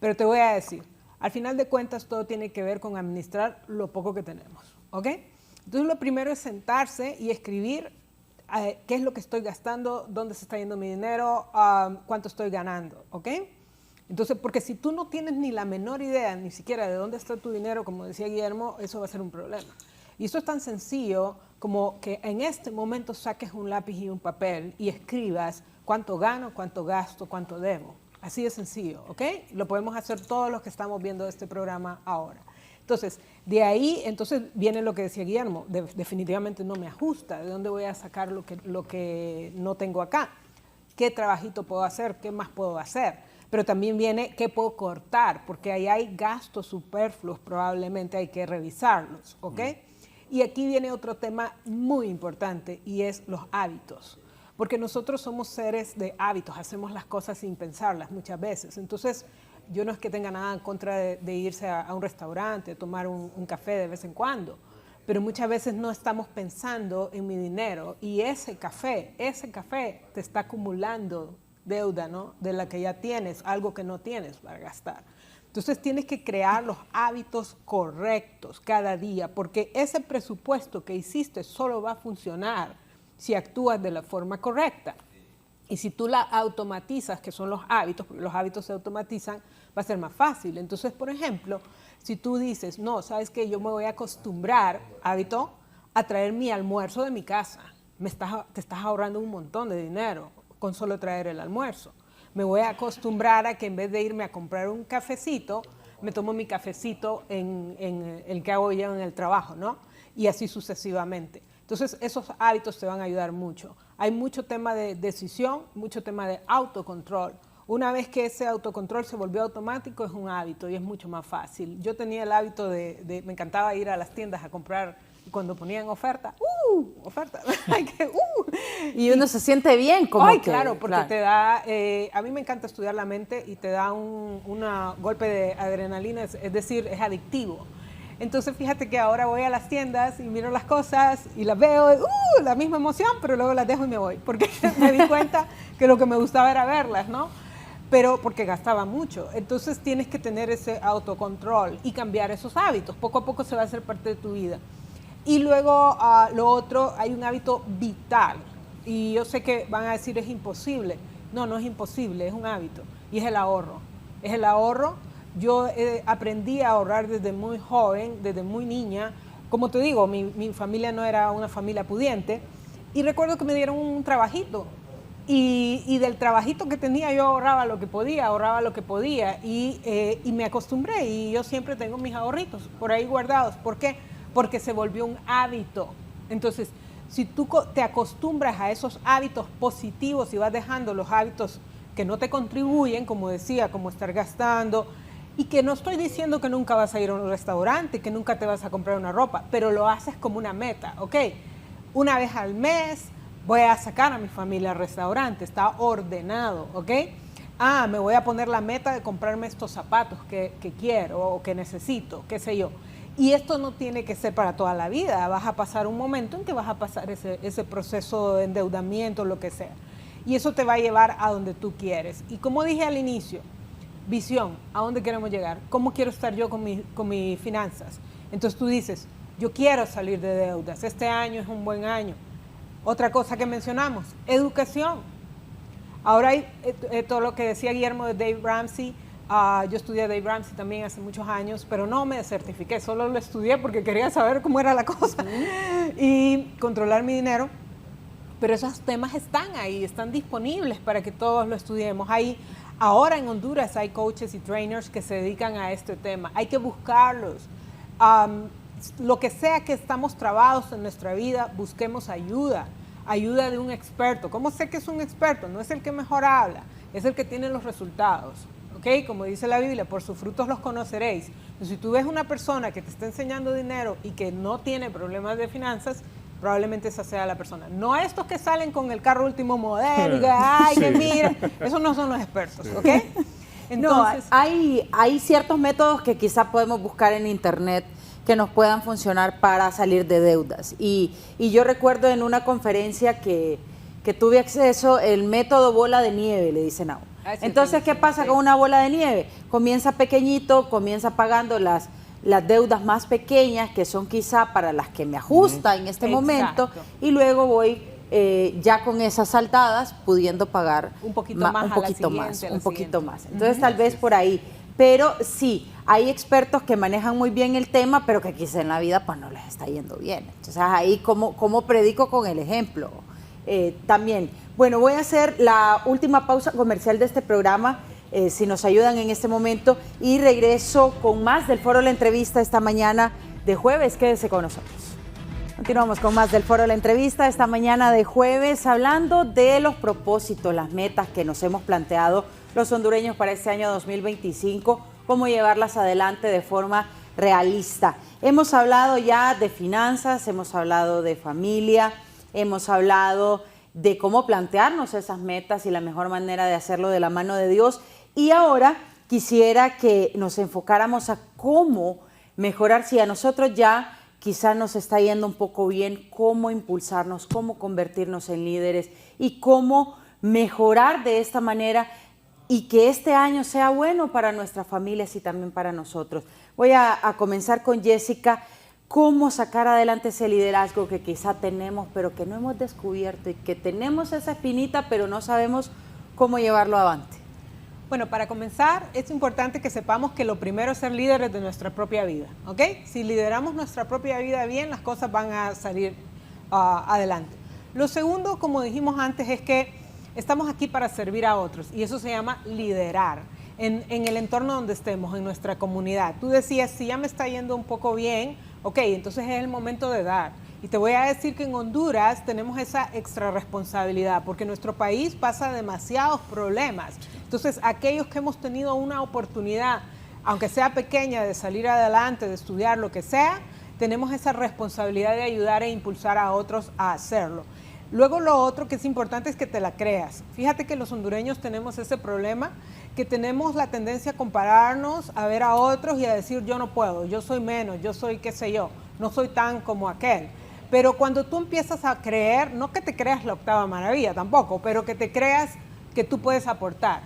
B: Pero te voy a decir, al final de cuentas todo tiene que ver con administrar lo poco que tenemos, ¿ok? Entonces lo primero es sentarse y escribir qué es lo que estoy gastando, dónde se está yendo mi dinero, cuánto estoy ganando, ¿ok? Entonces, porque si tú no tienes ni la menor idea, ni siquiera de dónde está tu dinero, como decía Guillermo, eso va a ser un problema. Y eso es tan sencillo como que en este momento saques un lápiz y un papel y escribas cuánto gano, cuánto gasto, cuánto debo. Así de sencillo, ¿ok? Lo podemos hacer todos los que estamos viendo este programa ahora. Entonces, de ahí, entonces viene lo que decía Guillermo, definitivamente no me ajusta, ¿de dónde voy a sacar lo que no tengo acá? ¿Qué trabajito puedo hacer? ¿Qué más puedo hacer? Pero también viene qué puedo cortar, porque ahí hay gastos superfluos, probablemente hay que revisarlos, ¿ok? Y aquí viene otro tema muy importante, y es los hábitos. Porque nosotros somos seres de hábitos, hacemos las cosas sin pensarlas muchas veces. Entonces, yo no es que tenga nada en contra de irse a un restaurante, tomar un café de vez en cuando, pero muchas veces no estamos pensando en mi dinero, y ese café te está acumulando deuda, ¿no? De la que ya tienes, algo que no tienes para gastar. Entonces tienes que crear los hábitos correctos cada día, porque ese presupuesto que hiciste solo va a funcionar si actúas de la forma correcta. Y si tú la automatizas, que son los hábitos, porque los hábitos se automatizan, va a ser más fácil. Entonces, por ejemplo, si tú dices, no, ¿sabes qué? Yo me voy a acostumbrar, hábito, a traer mi almuerzo de mi casa. Te estás ahorrando un montón de dinero con solo traer el almuerzo. Me voy a acostumbrar a que en vez de irme a comprar un cafecito, me tomo mi cafecito en el que hago yo en el trabajo, ¿no? Y así sucesivamente. Entonces, esos hábitos te van a ayudar mucho. Hay mucho tema de decisión, mucho tema de autocontrol. Una vez que ese autocontrol se volvió automático, es un hábito y es mucho más fácil. Yo tenía el hábito me encantaba ir a las tiendas a comprar. Cuando ponían oferta, oferta,
A: y uno se siente bien como
B: que, claro, porque claro, te da, a mí me encanta estudiar la mente y te da un golpe de adrenalina, es decir, es adictivo. Entonces fíjate que ahora voy a las tiendas y miro las cosas y las veo, la misma emoción, pero luego las dejo y me voy, porque me di cuenta que lo que me gustaba era verlas, ¿no? Pero porque gastaba mucho. Entonces tienes que tener ese autocontrol y cambiar esos hábitos. Poco a poco se va a hacer parte de tu vida. Y luego lo otro, hay un hábito vital, y yo sé que van a decir es imposible. No, no es imposible, es un hábito, y es el ahorro. Es el ahorro. Yo aprendí a ahorrar desde muy joven, desde muy niña. Como te digo, mi familia no era una familia pudiente, y recuerdo que me dieron un trabajito, y del trabajito que tenía yo ahorraba lo que podía, y me acostumbré, y yo siempre tengo mis ahorritos por ahí guardados. ¿Por qué? Porque se volvió un hábito. Entonces, si tú te acostumbras a esos hábitos positivos y vas dejando los hábitos que no te contribuyen, como decía, como estar gastando, y que no estoy diciendo que nunca vas a ir a un restaurante, que nunca te vas a comprar una ropa, pero lo haces como una meta, ¿ok? Una vez al mes voy a sacar a mi familia al restaurante, está ordenado, ¿ok? Me voy a poner la meta de comprarme estos zapatos que quiero o que necesito, qué sé yo. Y esto no tiene que ser para toda la vida, vas a pasar un momento en que vas a pasar ese proceso de endeudamiento, lo que sea. Y eso te va a llevar a donde tú quieres. Y como dije al inicio, visión, ¿a dónde queremos llegar? ¿Cómo quiero estar yo con mis finanzas? Entonces tú dices, yo quiero salir de deudas, este año es un buen año. Otra cosa que mencionamos, educación. Ahora hay todo lo que decía Guillermo de Dave Ramsey. Yo estudié a Dave Ramsey también hace muchos años, pero no me certifiqué, solo lo estudié porque quería saber cómo era la cosa y controlar mi dinero. Pero esos temas están ahí, están disponibles para que todos lo estudiemos. Ahora en Honduras hay coaches y trainers que se dedican a este tema. Hay que buscarlos. Lo que sea que estamos trabados en nuestra vida, busquemos ayuda de un experto. ¿Cómo sé que es un experto? No es el que mejor habla, es el que tiene los resultados. ¿Okay? Como dice la Biblia, por sus frutos los conoceréis. Entonces, si tú ves una persona que te está enseñando dinero y que no tiene problemas de finanzas, probablemente esa sea la persona. No estos que salen con el carro último modelo y que, ay, que mira, esos no son los expertos, ¿ok?
A: Entonces, no, hay ciertos métodos que quizá podemos buscar en internet que nos puedan funcionar para salir de deudas. Y yo recuerdo en una conferencia que tuve acceso, el método bola de nieve, le dicen a uno. Entonces, ¿qué pasa con una bola de nieve? Comienza pequeñito, comienza pagando las deudas más pequeñas, que son quizá para las que me ajusta en este momento, y luego voy ya con esas saltadas pudiendo pagar
B: un poquito más.
A: Entonces, tal vez por ahí. Pero sí, hay expertos que manejan muy bien el tema, pero que quizá en la vida pues no les está yendo bien. Entonces, ahí cómo predico con el ejemplo. También, bueno, voy a hacer la última pausa comercial de este programa, si nos ayudan en este momento, y regreso con más del Foro La Entrevista esta mañana de jueves. Quédese con nosotros. Continuamos con más del Foro La Entrevista esta mañana de jueves, hablando de los propósitos, las metas que nos hemos planteado los hondureños para este año 2025, cómo llevarlas adelante de forma realista. Hemos hablado ya de finanzas, hemos hablado de familia, hemos hablado de cómo plantearnos esas metas y la mejor manera de hacerlo de la mano de Dios. Y ahora quisiera que nos enfocáramos a cómo mejorar, si a nosotros ya quizá nos está yendo un poco bien, cómo impulsarnos, cómo convertirnos en líderes y cómo mejorar de esta manera y que este año sea bueno para nuestras familias y también para nosotros. Voy a comenzar con Jessica. ¿Cómo sacar adelante ese liderazgo que quizá tenemos, pero que no hemos descubierto y que tenemos esa espinita, pero no sabemos cómo llevarlo adelante?
B: Bueno, para comenzar, es importante que sepamos que lo primero es ser líderes de nuestra propia vida, ¿ok? Si lideramos nuestra propia vida bien, las cosas van a salir adelante. Lo segundo, como dijimos antes, es que estamos aquí para servir a otros y eso se llama liderar en el entorno donde estemos, en nuestra comunidad. Tú decías, si ya me está yendo un poco bien, ok, entonces es el momento de dar. Y te voy a decir que en Honduras tenemos esa extra responsabilidad porque nuestro país pasa demasiados problemas. Entonces, aquellos que hemos tenido una oportunidad, aunque sea pequeña, de salir adelante, de estudiar, lo que sea, tenemos esa responsabilidad de ayudar e impulsar a otros a hacerlo. Luego lo otro que es importante es que te la creas. Fíjate que los hondureños tenemos ese problema, que tenemos la tendencia a compararnos, a ver a otros y a decir yo no puedo, yo soy menos, yo soy qué sé yo, no soy tan como aquel. Pero cuando tú empiezas a creer, no que te creas la octava maravilla tampoco, pero que te creas que tú puedes aportar.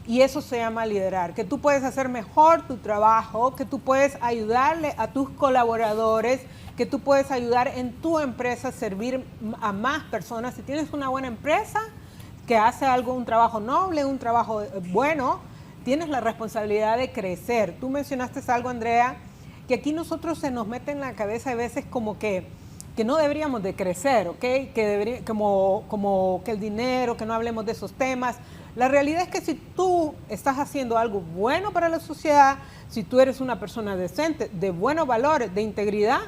B: Y eso se llama liderar, que tú puedes hacer mejor tu trabajo, que tú puedes ayudarle a tus colaboradores, que tú puedes ayudar en tu empresa a servir a más personas. Si tienes una buena empresa que hace un trabajo noble, un trabajo bueno, tienes la responsabilidad de crecer. Tú mencionaste algo, Andrea, que aquí nosotros se nos mete en la cabeza a veces como que no deberíamos de crecer, ¿ok? Como que el dinero, que no hablemos de esos temas. La realidad es que si tú estás haciendo algo bueno para la sociedad, si tú eres una persona decente, de buenos valores, de integridad,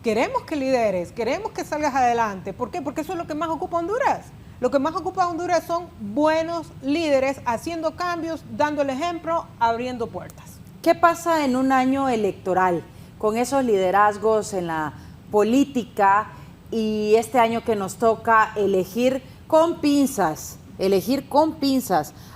B: queremos que lideres, queremos que salgas adelante. ¿Por qué? Porque eso es lo que más ocupa Honduras. Lo que más ocupa a Honduras son buenos líderes haciendo cambios, dando el ejemplo, abriendo puertas.
A: ¿Qué pasa en un año electoral con esos liderazgos en la política y este año que nos toca elegir con pinzas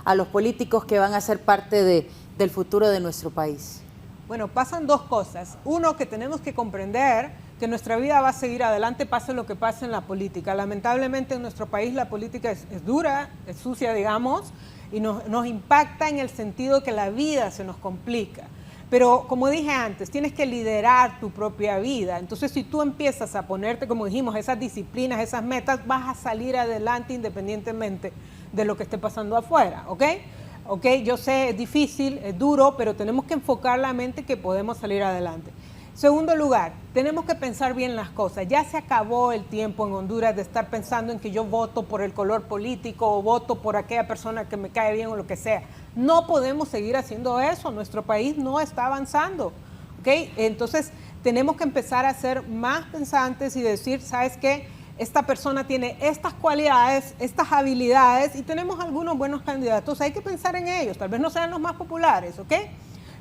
A: a los políticos que van a ser parte del futuro de nuestro país?
B: Bueno, pasan dos cosas. Uno, que tenemos que comprender que nuestra vida va a seguir adelante, pase lo que pase en la política. Lamentablemente en nuestro país la política es dura, es sucia, digamos, y nos impacta en el sentido que la vida se nos complica. Pero como dije antes, tienes que liderar tu propia vida. Entonces, si tú empiezas a ponerte, como dijimos, esas disciplinas, esas metas, vas a salir adelante independientemente de lo que esté pasando afuera, ¿ok? ¿Ok? Yo sé, es difícil, es duro, pero tenemos que enfocar la mente que podemos salir adelante. Segundo lugar, tenemos que pensar bien las cosas. Ya se acabó el tiempo en Honduras de estar pensando en que yo voto por el color político o voto por aquella persona que me cae bien o lo que sea. No podemos seguir haciendo eso. Nuestro país no está avanzando, ¿ok? Entonces, tenemos que empezar a ser más pensantes y decir, ¿sabes qué? Esta persona tiene estas cualidades, estas habilidades y tenemos algunos buenos candidatos. Hay que pensar en ellos. Tal vez no sean los más populares, ¿ok?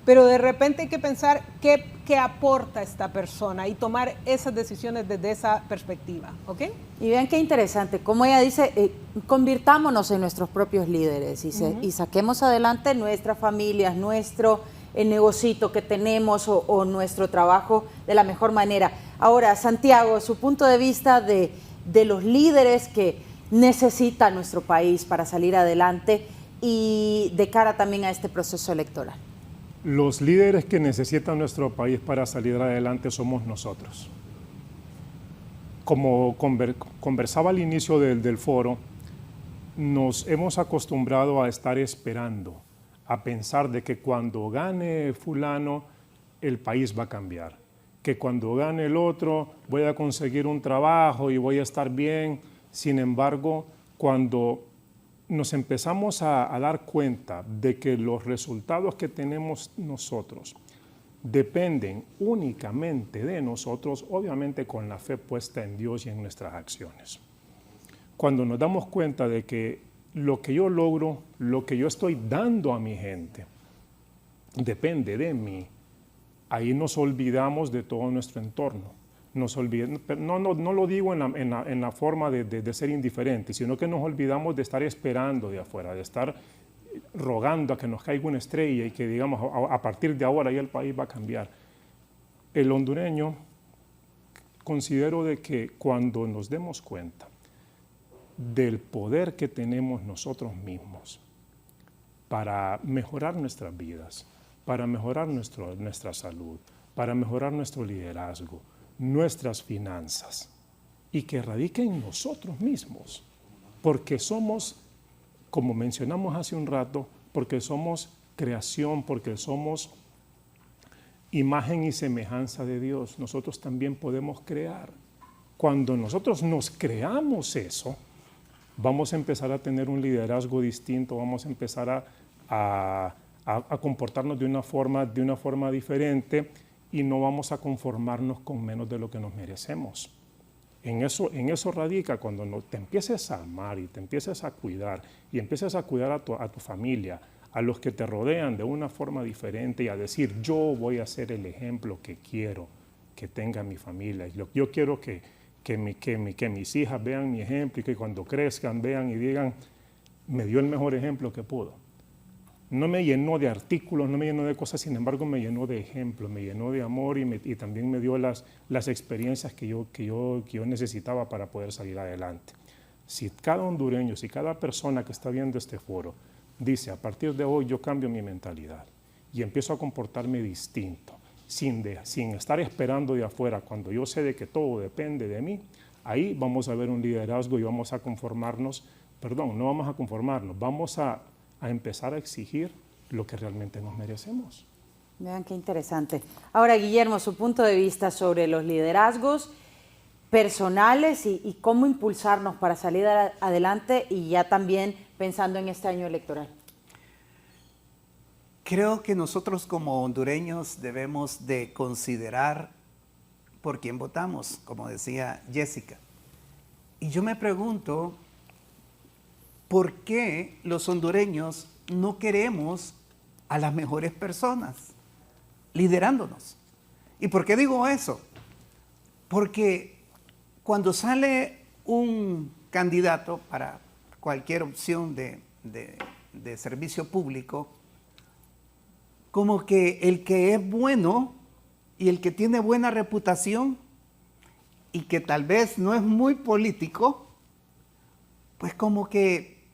B: Pero de repente hay que pensar qué aporta esta persona y tomar esas decisiones desde esa perspectiva, ¿ok?
A: Y vean qué interesante, como ella dice, convirtámonos en nuestros propios líderes y saquemos adelante nuestras familias, nuestro negocito que tenemos o nuestro trabajo de la mejor manera. Ahora, Santiago, su punto de vista de los líderes que necesita nuestro país para salir adelante y de cara también a este proceso electoral.
C: Los líderes que necesita nuestro país para salir adelante somos nosotros. Como conversaba al inicio del foro, nos hemos acostumbrado a estar esperando, a pensar de que cuando gane fulano, el país va a cambiar, que cuando gane el otro voy a conseguir un trabajo y voy a estar bien. Sin embargo, cuando nos empezamos a dar cuenta de que los resultados que tenemos nosotros dependen únicamente de nosotros, obviamente con la fe puesta en Dios y en nuestras acciones. Cuando nos damos cuenta de que lo que yo logro, lo que yo estoy dando a mi gente, depende de mí, ahí nos olvidamos de todo nuestro entorno. No lo digo en la forma de ser indiferente, sino que nos olvidamos de estar esperando de afuera, de estar rogando a que nos caiga una estrella y que digamos a partir de ahora ya el país va a cambiar. El hondureño, considero de que cuando nos demos cuenta del poder que tenemos nosotros mismos para mejorar nuestras vidas, para mejorar nuestra salud, para mejorar nuestro liderazgo, nuestras finanzas, y que radique en nosotros mismos, porque somos, como mencionamos hace un rato, porque somos creación, porque somos imagen y semejanza de Dios. Nosotros también podemos crear. Cuando nosotros nos creamos eso, vamos a empezar a tener un liderazgo distinto, vamos a empezar a comportarnos de una forma diferente, y no vamos a conformarnos con menos de lo que nos merecemos. En eso radica cuando te empieces a amar y te empieces a cuidar y empieces a cuidar a tu familia, a los que te rodean de una forma diferente y a decir, yo voy a ser el ejemplo que quiero que tenga mi familia. Yo quiero que mis hijas vean mi ejemplo y que cuando crezcan vean y digan, me dio el mejor ejemplo que pudo. No me llenó de artículos, no me llenó de cosas, sin embargo me llenó de ejemplos, me llenó de amor y también me dio las experiencias que yo necesitaba para poder salir adelante. Si cada hondureño, si cada persona que está viendo este foro dice, a partir de hoy yo cambio mi mentalidad y empiezo a comportarme distinto, sin estar esperando de afuera, cuando yo sé de que todo depende de mí, ahí vamos a ver un liderazgo y vamos a conformarnos, no vamos a conformarnos, vamos a empezar a exigir lo que realmente nos merecemos.
A: Vean qué interesante. Ahora, Guillermo, su punto de vista sobre los liderazgos personales y cómo impulsarnos para salir adelante y ya también pensando en este año electoral.
D: Creo que nosotros como hondureños debemos de considerar por quién votamos, como decía Jessica. Y yo me pregunto, ¿por qué los hondureños no queremos a las mejores personas liderándonos? ¿Y por qué digo eso? Porque cuando sale un candidato para cualquier opción de servicio público, como que el que es bueno y el que tiene buena reputación y que tal vez no es muy político, pues como que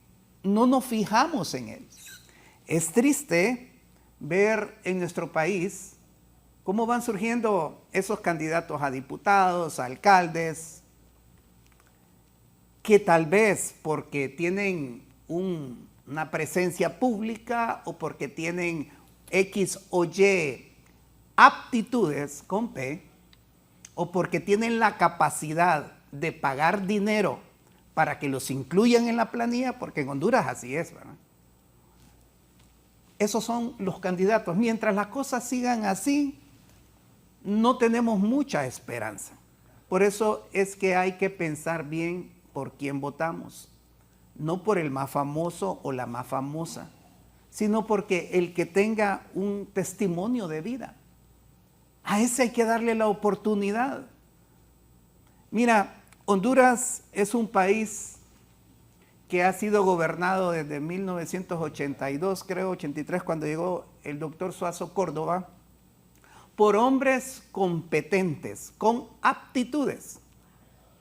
D: no nos fijamos en él. Es triste ver en nuestro país cómo van surgiendo esos candidatos a diputados, a alcaldes, que tal vez porque tienen una presencia pública o porque tienen X o Y aptitudes con P, o porque tienen la capacidad de pagar dinero para que los incluyan en la planilla, porque en Honduras así es, ¿verdad? Esos son los candidatos. Mientras las cosas sigan así, no tenemos mucha esperanza. Por eso es que hay que pensar bien por quién votamos. No por el más famoso o la más famosa, sino porque el que tenga un testimonio de vida. A ese hay que darle la oportunidad. Mira, Honduras es un país que ha sido gobernado desde 1982, creo, 83, cuando llegó el doctor Suazo Córdoba, por hombres competentes, con aptitudes.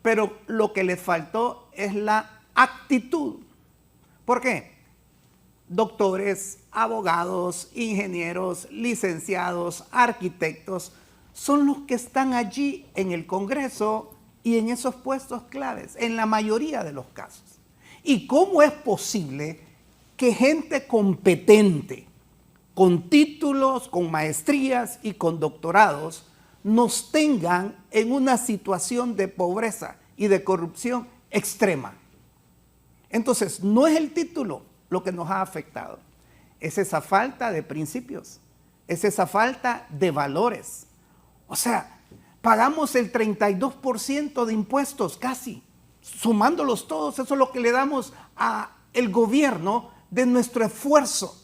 D: Pero lo que les faltó es la actitud. ¿Por qué? Doctores, abogados, ingenieros, licenciados, arquitectos, son los que están allí en el Congreso y en esos puestos claves, en la mayoría de los casos. ¿Y cómo es posible que gente competente, con títulos, con maestrías y con doctorados, nos tengan en una situación de pobreza y de corrupción extrema? Entonces, no es el título lo que nos ha afectado, es esa falta de principios, es esa falta de valores. O sea, pagamos el 32% de impuestos casi, sumándolos todos, eso es lo que le damos al gobierno de nuestro esfuerzo.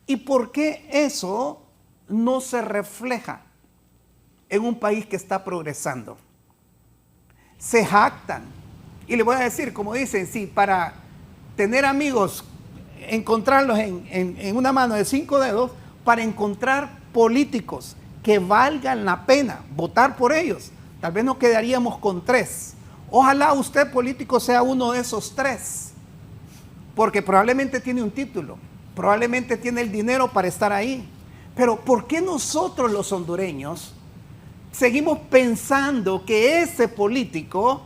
D: ¿Y por qué eso no se refleja en un país que está progresando? Se jactan. Y le voy a decir, como dicen, sí, para tener amigos, encontrarlos en una mano de 5 dedos, para encontrar políticos que valgan la pena votar por ellos. Tal vez nos quedaríamos con 3. Ojalá usted, político, sea uno de esos 3, porque probablemente tiene un título, probablemente tiene el dinero para estar ahí. Pero ¿por qué nosotros los hondureños seguimos pensando que ese político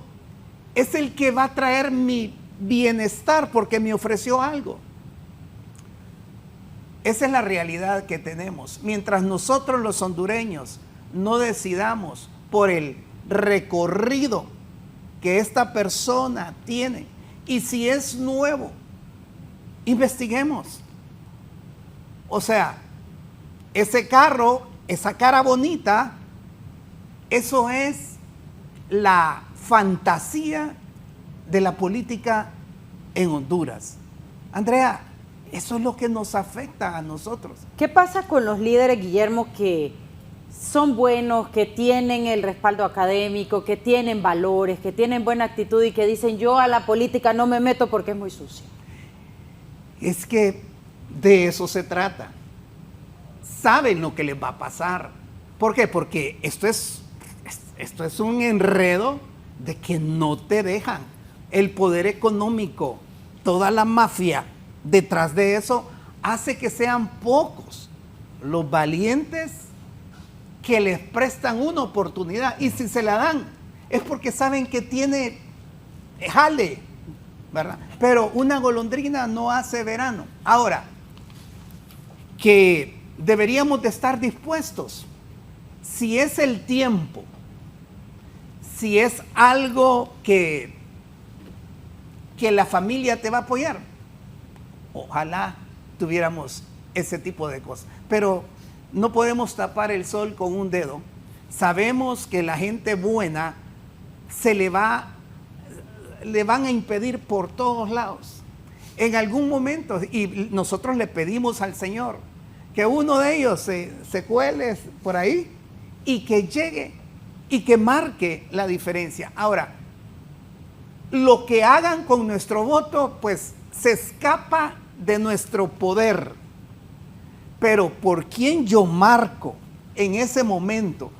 D: es el que va a traer mi bienestar porque me ofreció algo? Esa es la realidad que tenemos. Mientras nosotros los hondureños no decidamos por el recorrido que esta persona tiene, y si es nuevo, investiguemos. O sea, ese carro, esa cara bonita, eso es la fantasía de la política en Honduras. Andrea, eso es lo que nos afecta a nosotros.
A: ¿Qué pasa con los líderes, Guillermo, que son buenos, que tienen el respaldo académico, que tienen valores, que tienen buena actitud y que dicen yo a la política no me meto porque es muy sucio?
D: Es que de eso se trata. Saben lo que les va a pasar. ¿Por qué? Porque esto es un enredo de que no te dejan. El poder económico, toda la mafia detrás de eso hace que sean pocos los valientes que les prestan una oportunidad, y si se la dan es porque saben que tiene jale, ¿verdad? Pero una golondrina no hace verano. Ahora, que deberíamos de estar dispuestos, si es el tiempo, si es algo que la familia te va a apoyar, ojalá tuviéramos ese tipo de cosas. Pero no podemos tapar el sol con un dedo, Sabemos que la gente buena le van a impedir por todos lados. En algún momento, y nosotros le pedimos al Señor que uno de ellos se cuele por ahí y que llegue y que marque la diferencia. Ahora, lo que hagan con nuestro voto, pues se escapa de nuestro poder. Pero por quién yo marco en ese momento,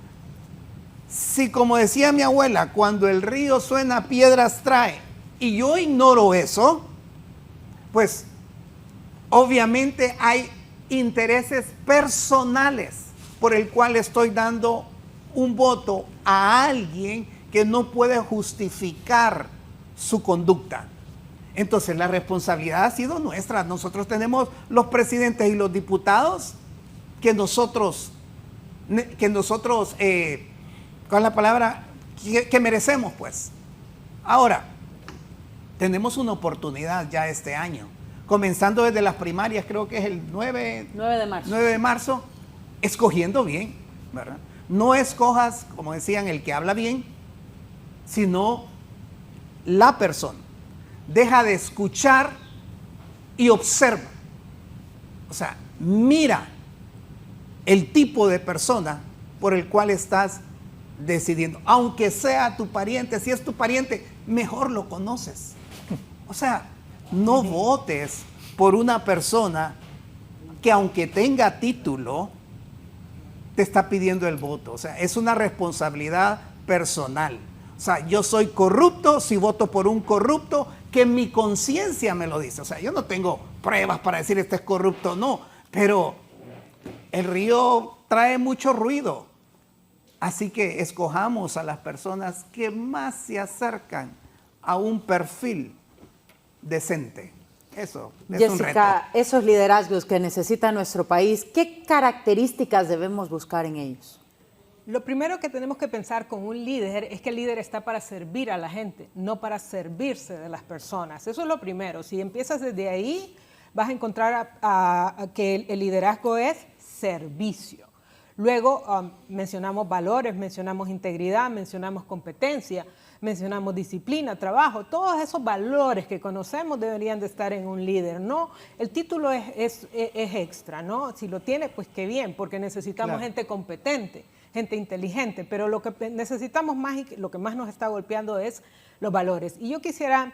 D: si como decía mi abuela, cuando el río suena piedras trae, y yo ignoro eso, pues obviamente hay intereses personales por el cual estoy dando un voto a alguien que no puede justificar su conducta. Entonces la responsabilidad ha sido nuestra. Nosotros tenemos los presidentes y los diputados que nosotros ¿cuál es la palabra? Que merecemos, pues. Ahora, tenemos una oportunidad ya este año, comenzando desde las primarias, creo que es el 9 de marzo, escogiendo bien, ¿verdad? No escojas, como decían, el que habla bien, sino la persona. Deja de escuchar y observa. O sea, mira el tipo de persona por el cual estás decidiendo. Aunque sea tu pariente, si es tu pariente, mejor lo conoces. O sea, no votes por una persona que aunque tenga título, te está pidiendo el voto. O sea, es una responsabilidad personal. O sea, yo soy corrupto si voto por un corrupto que mi conciencia me lo dice. O sea, yo no tengo pruebas para decir este es corrupto, no. Pero el río trae mucho ruido. Así que escojamos a las personas que más se acercan a un perfil decente. Eso es un reto.
A: Jessica, esos liderazgos que necesita nuestro país, ¿qué características debemos buscar en ellos?
B: Lo primero que tenemos que pensar con un líder es que el líder está para servir a la gente, no para servirse de las personas. Eso es lo primero. Si empiezas desde ahí, vas a encontrar que el liderazgo es servicio. Luego mencionamos valores, mencionamos integridad, mencionamos competencia, mencionamos disciplina, trabajo. Todos esos valores que conocemos deberían de estar en un líder, ¿no? El título es extra, ¿no? Si lo tiene, pues qué bien, porque necesitamos gente competente, gente inteligente, pero lo que necesitamos más y lo que más nos está golpeando es los valores. Y yo quisiera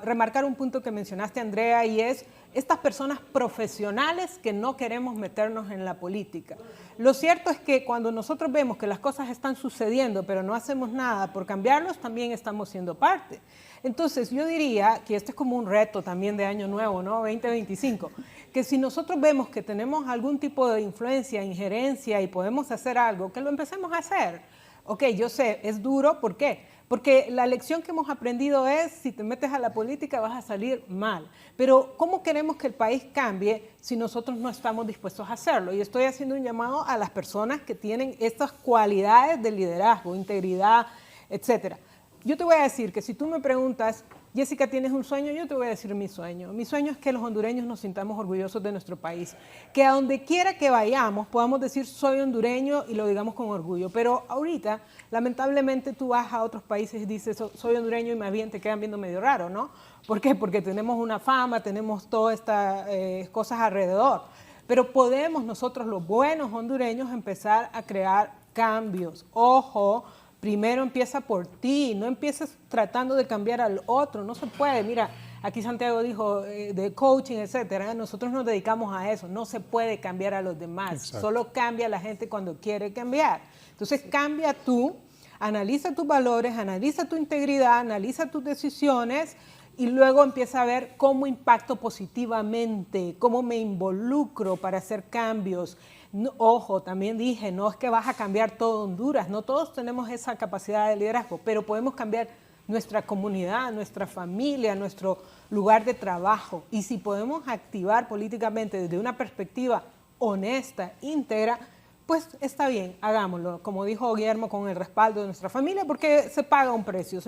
B: remarcar un punto que mencionaste, Andrea, y es estas personas profesionales que no queremos meternos en la política. Lo cierto es que cuando nosotros vemos que las cosas están sucediendo, pero no hacemos nada por cambiarlos, también estamos siendo parte. Entonces, yo diría que este es como un reto también de año nuevo, ¿no? 2025, que si nosotros vemos que tenemos algún tipo de influencia, injerencia y podemos hacer algo, que lo empecemos a hacer. Ok, yo sé, es duro, ¿por qué? Porque la lección que hemos aprendido es, si te metes a la política vas a salir mal. Pero ¿cómo queremos que el país cambie si nosotros no estamos dispuestos a hacerlo? Y estoy haciendo un llamado a las personas que tienen estas cualidades de liderazgo, integridad, etcétera. Yo te voy a decir que si tú me preguntas, Jessica, ¿tienes un sueño? Yo te voy a decir mi sueño. Mi sueño es que los hondureños nos sintamos orgullosos de nuestro país. Que a donde quiera que vayamos podamos decir soy hondureño y lo digamos con orgullo. Pero ahorita, lamentablemente, tú vas a otros países y dices soy hondureño y más bien te quedan viendo medio raro, ¿no? ¿Por qué? Porque tenemos una fama, tenemos todas estas cosas alrededor. Pero podemos nosotros, los buenos hondureños, empezar a crear cambios. Ojo, primero empieza por ti, no empieces tratando de cambiar al otro, no se puede. Mira, aquí Santiago dijo de coaching, etcétera, nosotros nos dedicamos a eso, no se puede cambiar a los demás, exacto, solo cambia a la gente cuando quiere cambiar. Entonces cambia tú, analiza tus valores, analiza tu integridad, analiza tus decisiones y luego empieza a ver cómo impacto positivamente, cómo me involucro para hacer cambios. No, ojo, también dije, no es que vas a cambiar todo Honduras, no todos tenemos esa capacidad de liderazgo, pero podemos cambiar nuestra comunidad, nuestra familia, nuestro lugar de trabajo. Y si podemos activar políticamente desde una perspectiva honesta, íntegra, pues está bien, hagámoslo. Como dijo Guillermo, con el respaldo de nuestra familia, porque se paga un precio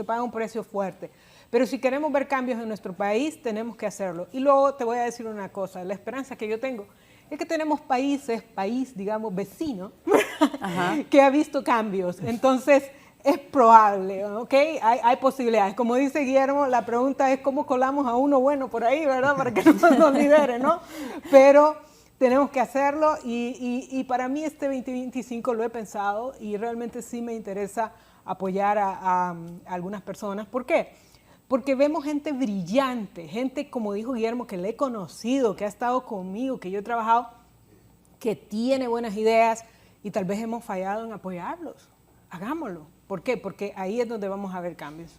B: fuerte. Pero si queremos ver cambios en nuestro país, tenemos que hacerlo. Y luego te voy a decir una cosa, la esperanza que yo tengo es que tenemos país, digamos, vecino, que ha visto cambios. Entonces, es probable, ¿ok? Hay posibilidades. Como dice Guillermo, la pregunta es cómo colamos a uno bueno por ahí, ¿verdad? Para que no nos lidere, ¿no? Pero tenemos que hacerlo y para mí este 2025 lo he pensado y realmente sí me interesa apoyar a algunas personas. ¿Por qué? Porque vemos gente brillante, gente, como dijo Guillermo, que le he conocido, que ha estado conmigo, que yo he trabajado, que tiene buenas ideas y tal vez hemos fallado en apoyarlos. Hagámoslo. ¿Por qué? Porque ahí es donde vamos a ver cambios.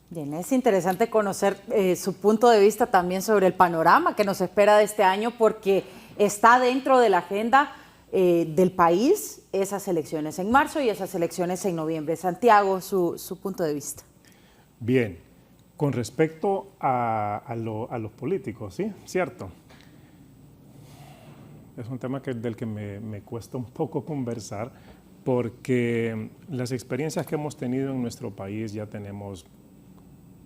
A: Bien, es interesante conocer su punto de vista también sobre el panorama que nos espera de este año, porque está dentro de la agenda del país esas elecciones en marzo y esas elecciones en noviembre. Santiago, su punto de vista.
C: Bien, con respecto a los políticos, ¿sí? ¿Cierto? Es un tema del que me cuesta un poco conversar, porque las experiencias que hemos tenido en nuestro país, ya tenemos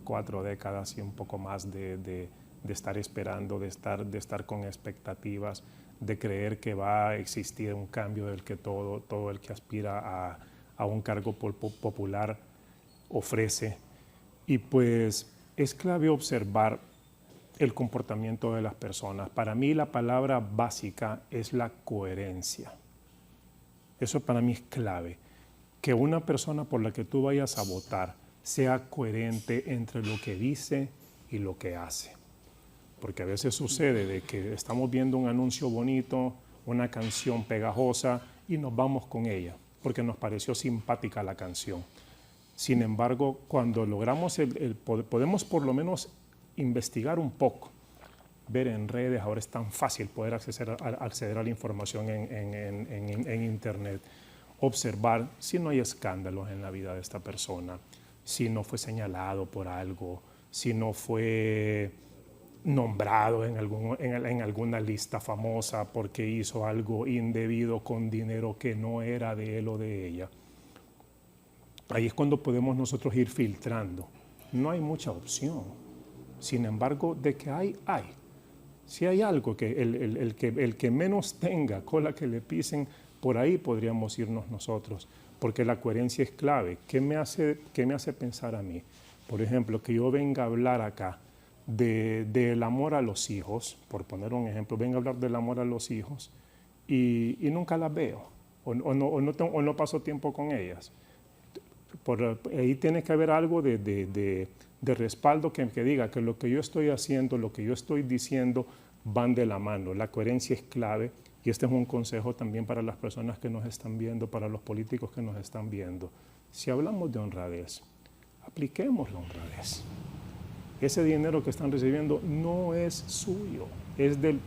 C: 4 décadas y un poco más de estar esperando, de estar con expectativas, de creer que va a existir un cambio del que todo el que aspira a un cargo popular ofrece. Y pues es clave observar el comportamiento de las personas. Para mí la palabra básica es la coherencia. Eso para mí es clave, que una persona por la que tú vayas a votar sea coherente entre lo que dice y lo que hace. Porque a veces sucede de que estamos viendo un anuncio bonito, una canción pegajosa y nos vamos con ella, porque nos pareció simpática la canción. Sin embargo, cuando logramos podemos por lo menos investigar un poco, ver en redes, ahora es tan fácil poder acceder a la información en Internet, observar si no hay escándalos en la vida de esta persona, si no fue señalado por algo, si no fue nombrado en alguna lista famosa porque hizo algo indebido con dinero que no era de él o de ella. Ahí es cuando podemos nosotros ir filtrando. No hay mucha opción. Sin embargo, de que hay. Si hay algo que el que menos tenga cola que le pisen, por ahí podríamos irnos nosotros, porque la coherencia es clave. ¿Qué me hace pensar a mí? Por ejemplo, que yo venga a hablar acá del amor a los hijos, por poner un ejemplo, venga a hablar del amor a los hijos y nunca las veo o no paso tiempo con ellas. Por ahí tiene que haber algo de respaldo que diga que lo que yo estoy haciendo, lo que yo estoy diciendo van de la mano. La coherencia es clave y este es un consejo también para las personas que nos están viendo, para los políticos que nos están viendo. Si hablamos de honradez, apliquemos la honradez. Ese dinero que están recibiendo no es suyo, es del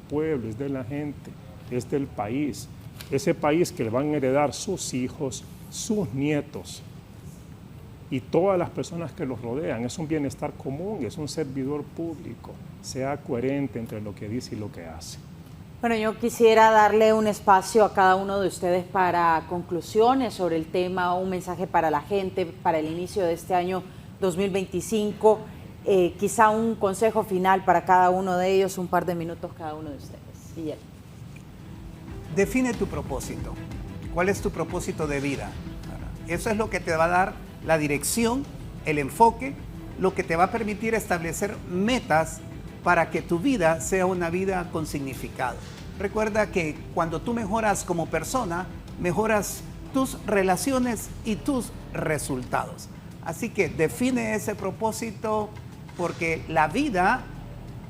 C: pueblo, es de la gente, es del país. Ese país que le van a heredar sus hijos, sus nietos y todas las personas que los rodean. Es un bienestar común, es un servidor público. Sea coherente entre lo que dice y lo que hace.
A: Bueno, yo quisiera darle un espacio a cada uno de ustedes para conclusiones sobre el tema, un mensaje para la gente, para el inicio de este año 2025, quizá un consejo final para cada uno de ellos, un par de minutos cada uno de ustedes. Guillermo.
D: Define tu propósito. ¿Cuál es tu propósito de vida? Eso es lo que te va a dar la dirección, el enfoque, lo que te va a permitir establecer metas para que tu vida sea una vida con significado. Recuerda que cuando tú mejoras como persona, mejoras tus relaciones y tus resultados. Así que define ese propósito, porque la vida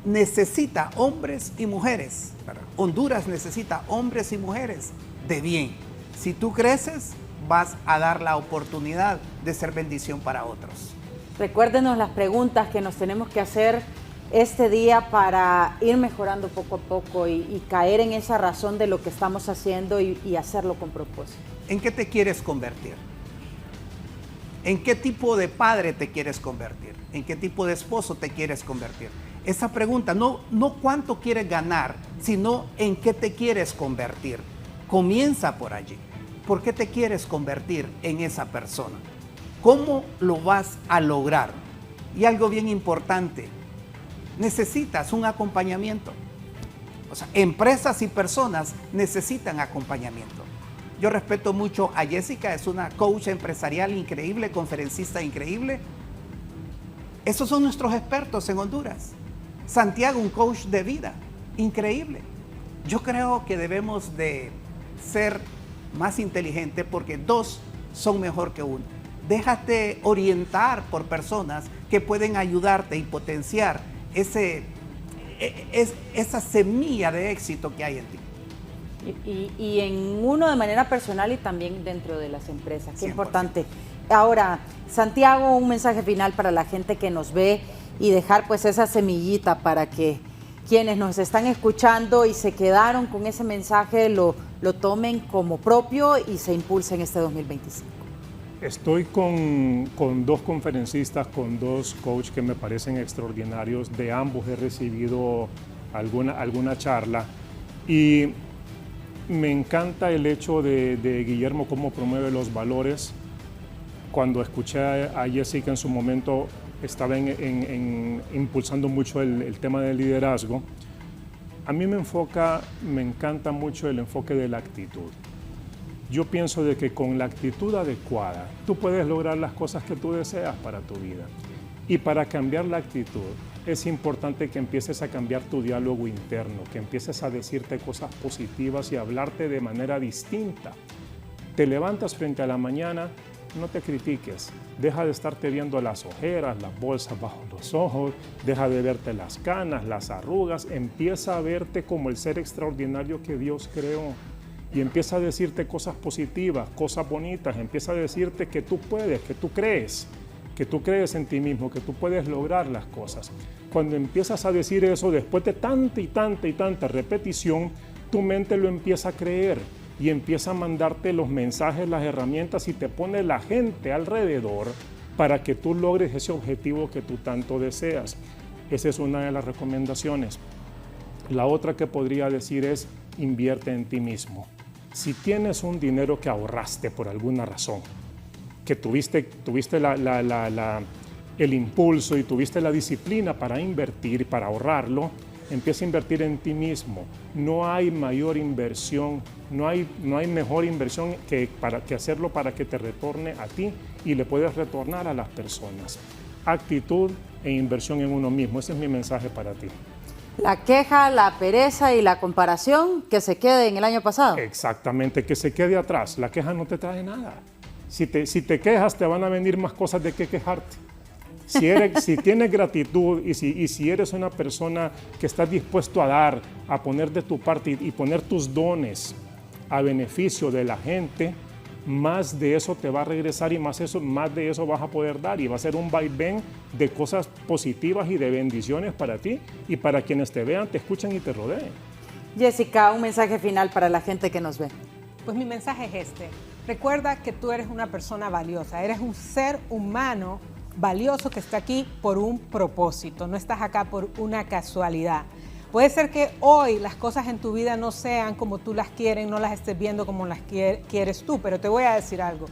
D: necesita hombres y mujeres. Honduras necesita hombres y mujeres de bien. Si tú creces, vas a dar la oportunidad de ser bendición para otros.
A: Recuérdenos las preguntas que nos tenemos que hacer este día para ir mejorando poco a poco y caer en esa razón de lo que estamos haciendo y hacerlo con propósito.
D: ¿En qué te quieres convertir? ¿En qué tipo de padre te quieres convertir? ¿En qué tipo de esposo te quieres convertir? Esa pregunta, no cuánto quieres ganar, sino en qué te quieres convertir. Comienza por allí. ¿Por qué te quieres convertir en esa persona? ¿Cómo lo vas a lograr? Y algo bien importante, necesitas un acompañamiento. O sea, empresas y personas necesitan acompañamiento. Yo respeto mucho a Jessica, es una coach empresarial increíble, conferencista increíble. Esos son nuestros expertos en Honduras. Santiago, un coach de vida, increíble. Yo creo que debemos de ser más inteligentes porque dos son mejor que uno. Déjate orientar por personas que pueden ayudarte y potenciar esa semilla de éxito que hay en ti.
A: Y en uno de manera personal y también dentro de las empresas. Qué
D: 100%.
A: importante. Ahora, Santiago, un mensaje final para la gente que nos ve y dejar pues esa semillita para que quienes nos están escuchando y se quedaron con ese mensaje lo tomen como propio y se impulsen este 2025.
C: Estoy con dos conferencistas, con dos coaches que me parecen extraordinarios. De ambos he recibido alguna charla y me encanta el hecho de Guillermo, cómo promueve los valores. Cuando escuché a Jessica en su momento, estaba impulsando mucho el tema del liderazgo. A mí me encanta mucho el enfoque de la actitud. Yo pienso de que con la actitud adecuada, tú puedes lograr las cosas que tú deseas para tu vida. Y para cambiar la actitud, es importante que empieces a cambiar tu diálogo interno, que empieces a decirte cosas positivas y hablarte de manera distinta. Te levantas frente a la mañana, no te critiques, deja de estarte viendo las ojeras, las bolsas bajo los ojos, deja de verte las canas, las arrugas, empieza a verte como el ser extraordinario que Dios creó y empieza a decirte cosas positivas, cosas bonitas, empieza a decirte que tú puedes, que tú crees en ti mismo, que tú puedes lograr las cosas. Cuando empiezas a decir eso, después de tanta y tanta y tanta repetición, tu mente lo empieza a creer y empieza a mandarte los mensajes, las herramientas y te pone la gente alrededor para que tú logres ese objetivo que tú tanto deseas. Esa es una de las recomendaciones. La otra que podría decir es invierte en ti mismo. Si tienes un dinero que ahorraste por alguna razón, que tuviste el impulso y tuviste la disciplina para invertir, para ahorrarlo, empieza a invertir en ti mismo. No hay mayor inversión, no hay mejor inversión que hacerlo para que te retorne a ti y le puedes retornar a las personas. Actitud e inversión en uno mismo. Ese es mi mensaje para ti.
A: La queja, la pereza y la comparación que se quede en el año pasado.
C: Exactamente, que se quede atrás. La queja no te trae nada. Si te quejas, te van a venir más cosas de qué quejarte. Si tienes gratitud y si eres una persona que está dispuesto a dar, a poner de tu parte y poner tus dones a beneficio de la gente, más de eso te va a regresar y más de eso vas a poder dar y va a ser un vaivén de cosas positivas y de bendiciones para ti y para quienes te vean, te escuchan y te rodeen.
A: Jessica, un mensaje final para la gente que nos ve.
B: Pues mi mensaje es este. Recuerda que tú eres una persona valiosa, eres un ser humano valioso que está aquí por un propósito, no estás acá por una casualidad. Puede ser que hoy las cosas en tu vida no sean como tú las quieres, no las estés viendo como las quieres tú, pero te voy a decir algo.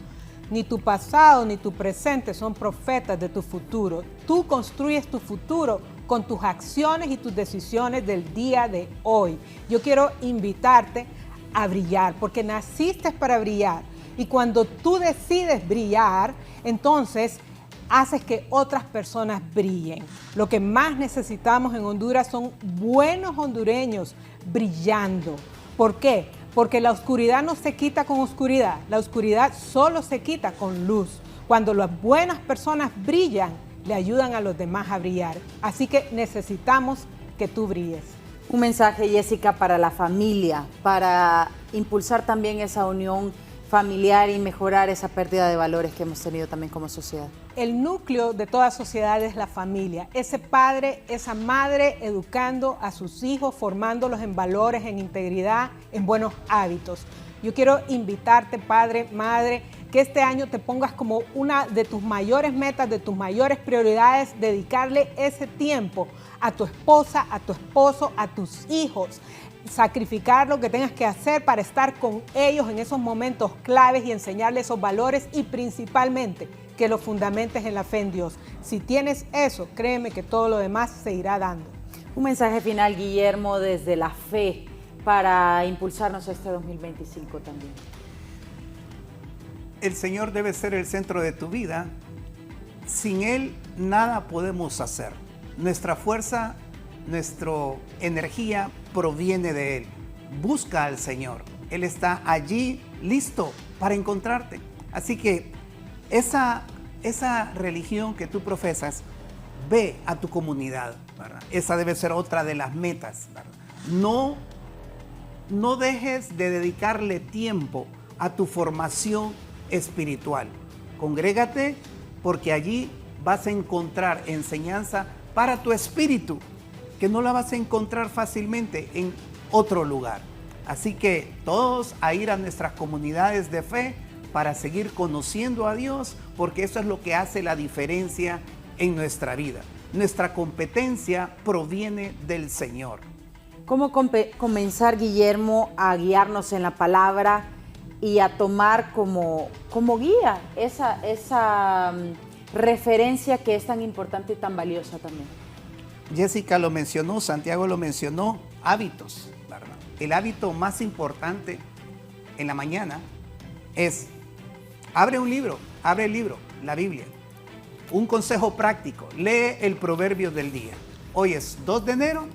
B: Ni tu pasado ni tu presente son profetas de tu futuro. Tú construyes tu futuro con tus acciones y tus decisiones del día de hoy. Yo quiero invitarte a brillar, porque naciste para brillar. Y cuando tú decides brillar, entonces haces que otras personas brillen. Lo que más necesitamos en Honduras son buenos hondureños brillando. ¿Por qué? Porque la oscuridad no se quita con oscuridad, la oscuridad solo se quita con luz. Cuando las buenas personas brillan, le ayudan a los demás a brillar. Así que necesitamos que tú brilles.
A: Un mensaje, Jessica, para la familia, para impulsar también esa unión familiar y mejorar esa pérdida de valores que hemos tenido también como sociedad.
B: El núcleo de toda sociedad es la familia, ese padre, esa madre educando a sus hijos, formándolos en valores, en integridad, en buenos hábitos. Yo quiero invitarte, padre, madre, que este año te pongas como una de tus mayores metas, de tus mayores prioridades, dedicarle ese tiempo a tu esposa, a tu esposo, a tus hijos. Sacrificar lo que tengas que hacer para estar con ellos en esos momentos claves y enseñarles esos valores y principalmente que los fundamentes en la fe en Dios. Si tienes eso, créeme que todo lo demás se irá dando.
A: Un mensaje final, Guillermo, desde la fe para impulsarnos este 2025 también.
D: el Señor debe ser el centro de tu vida. Sin Él nada podemos hacer. Nuestra fuerza, nuestra energía proviene de Él. Busca al Señor. Él está allí listo para encontrarte. Así que esa religión que tú profesas, ve a tu comunidad, ¿verdad? Esa debe ser otra de las metas, ¿verdad? No dejes de dedicarle tiempo a tu formación espiritual. Congrégate, porque allí vas a encontrar enseñanza para tu espíritu, que no la vas a encontrar fácilmente en otro lugar. Así que todos a ir a nuestras comunidades de fe para seguir conociendo a Dios, porque eso es lo que hace la diferencia en nuestra vida. Nuestra competencia proviene del Señor.
A: ¿Cómo comenzar, Guillermo, a guiarnos en la palabra y a tomar como guía esa referencia que es tan importante y tan valiosa también?
D: Jessica lo mencionó, Santiago lo mencionó, hábitos, ¿verdad? El hábito más importante en la mañana es, abre el libro, la Biblia. Un consejo práctico, lee el proverbio del día. Hoy es 2 de enero,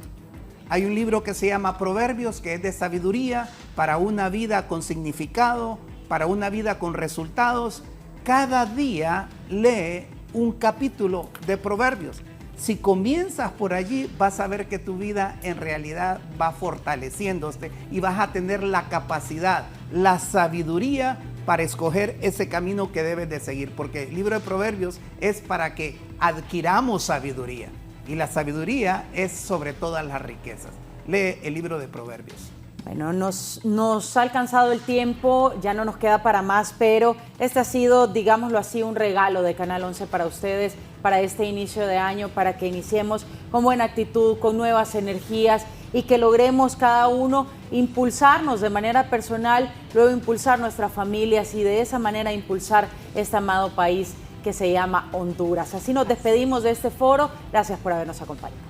D: hay un libro que se llama Proverbios, que es de sabiduría para una vida con significado, para una vida con resultados. Cada día lee un capítulo de Proverbios. Si comienzas por allí, vas a ver que tu vida en realidad va fortaleciéndose y vas a tener la capacidad, la sabiduría para escoger ese camino que debes de seguir, porque el libro de Proverbios es para que adquiramos sabiduría, y la sabiduría es sobre todas las riquezas. Lee el libro de Proverbios.
A: Bueno, nos ha alcanzado el tiempo, ya no nos queda para más, pero este ha sido, digámoslo así, un regalo de Canal 11 para ustedes, para este inicio de año, para que iniciemos con buena actitud, con nuevas energías y que logremos cada uno impulsarnos de manera personal, luego impulsar nuestras familias y de esa manera impulsar este amado país que se llama Honduras. Así nos despedimos de este foro. Gracias por habernos acompañado.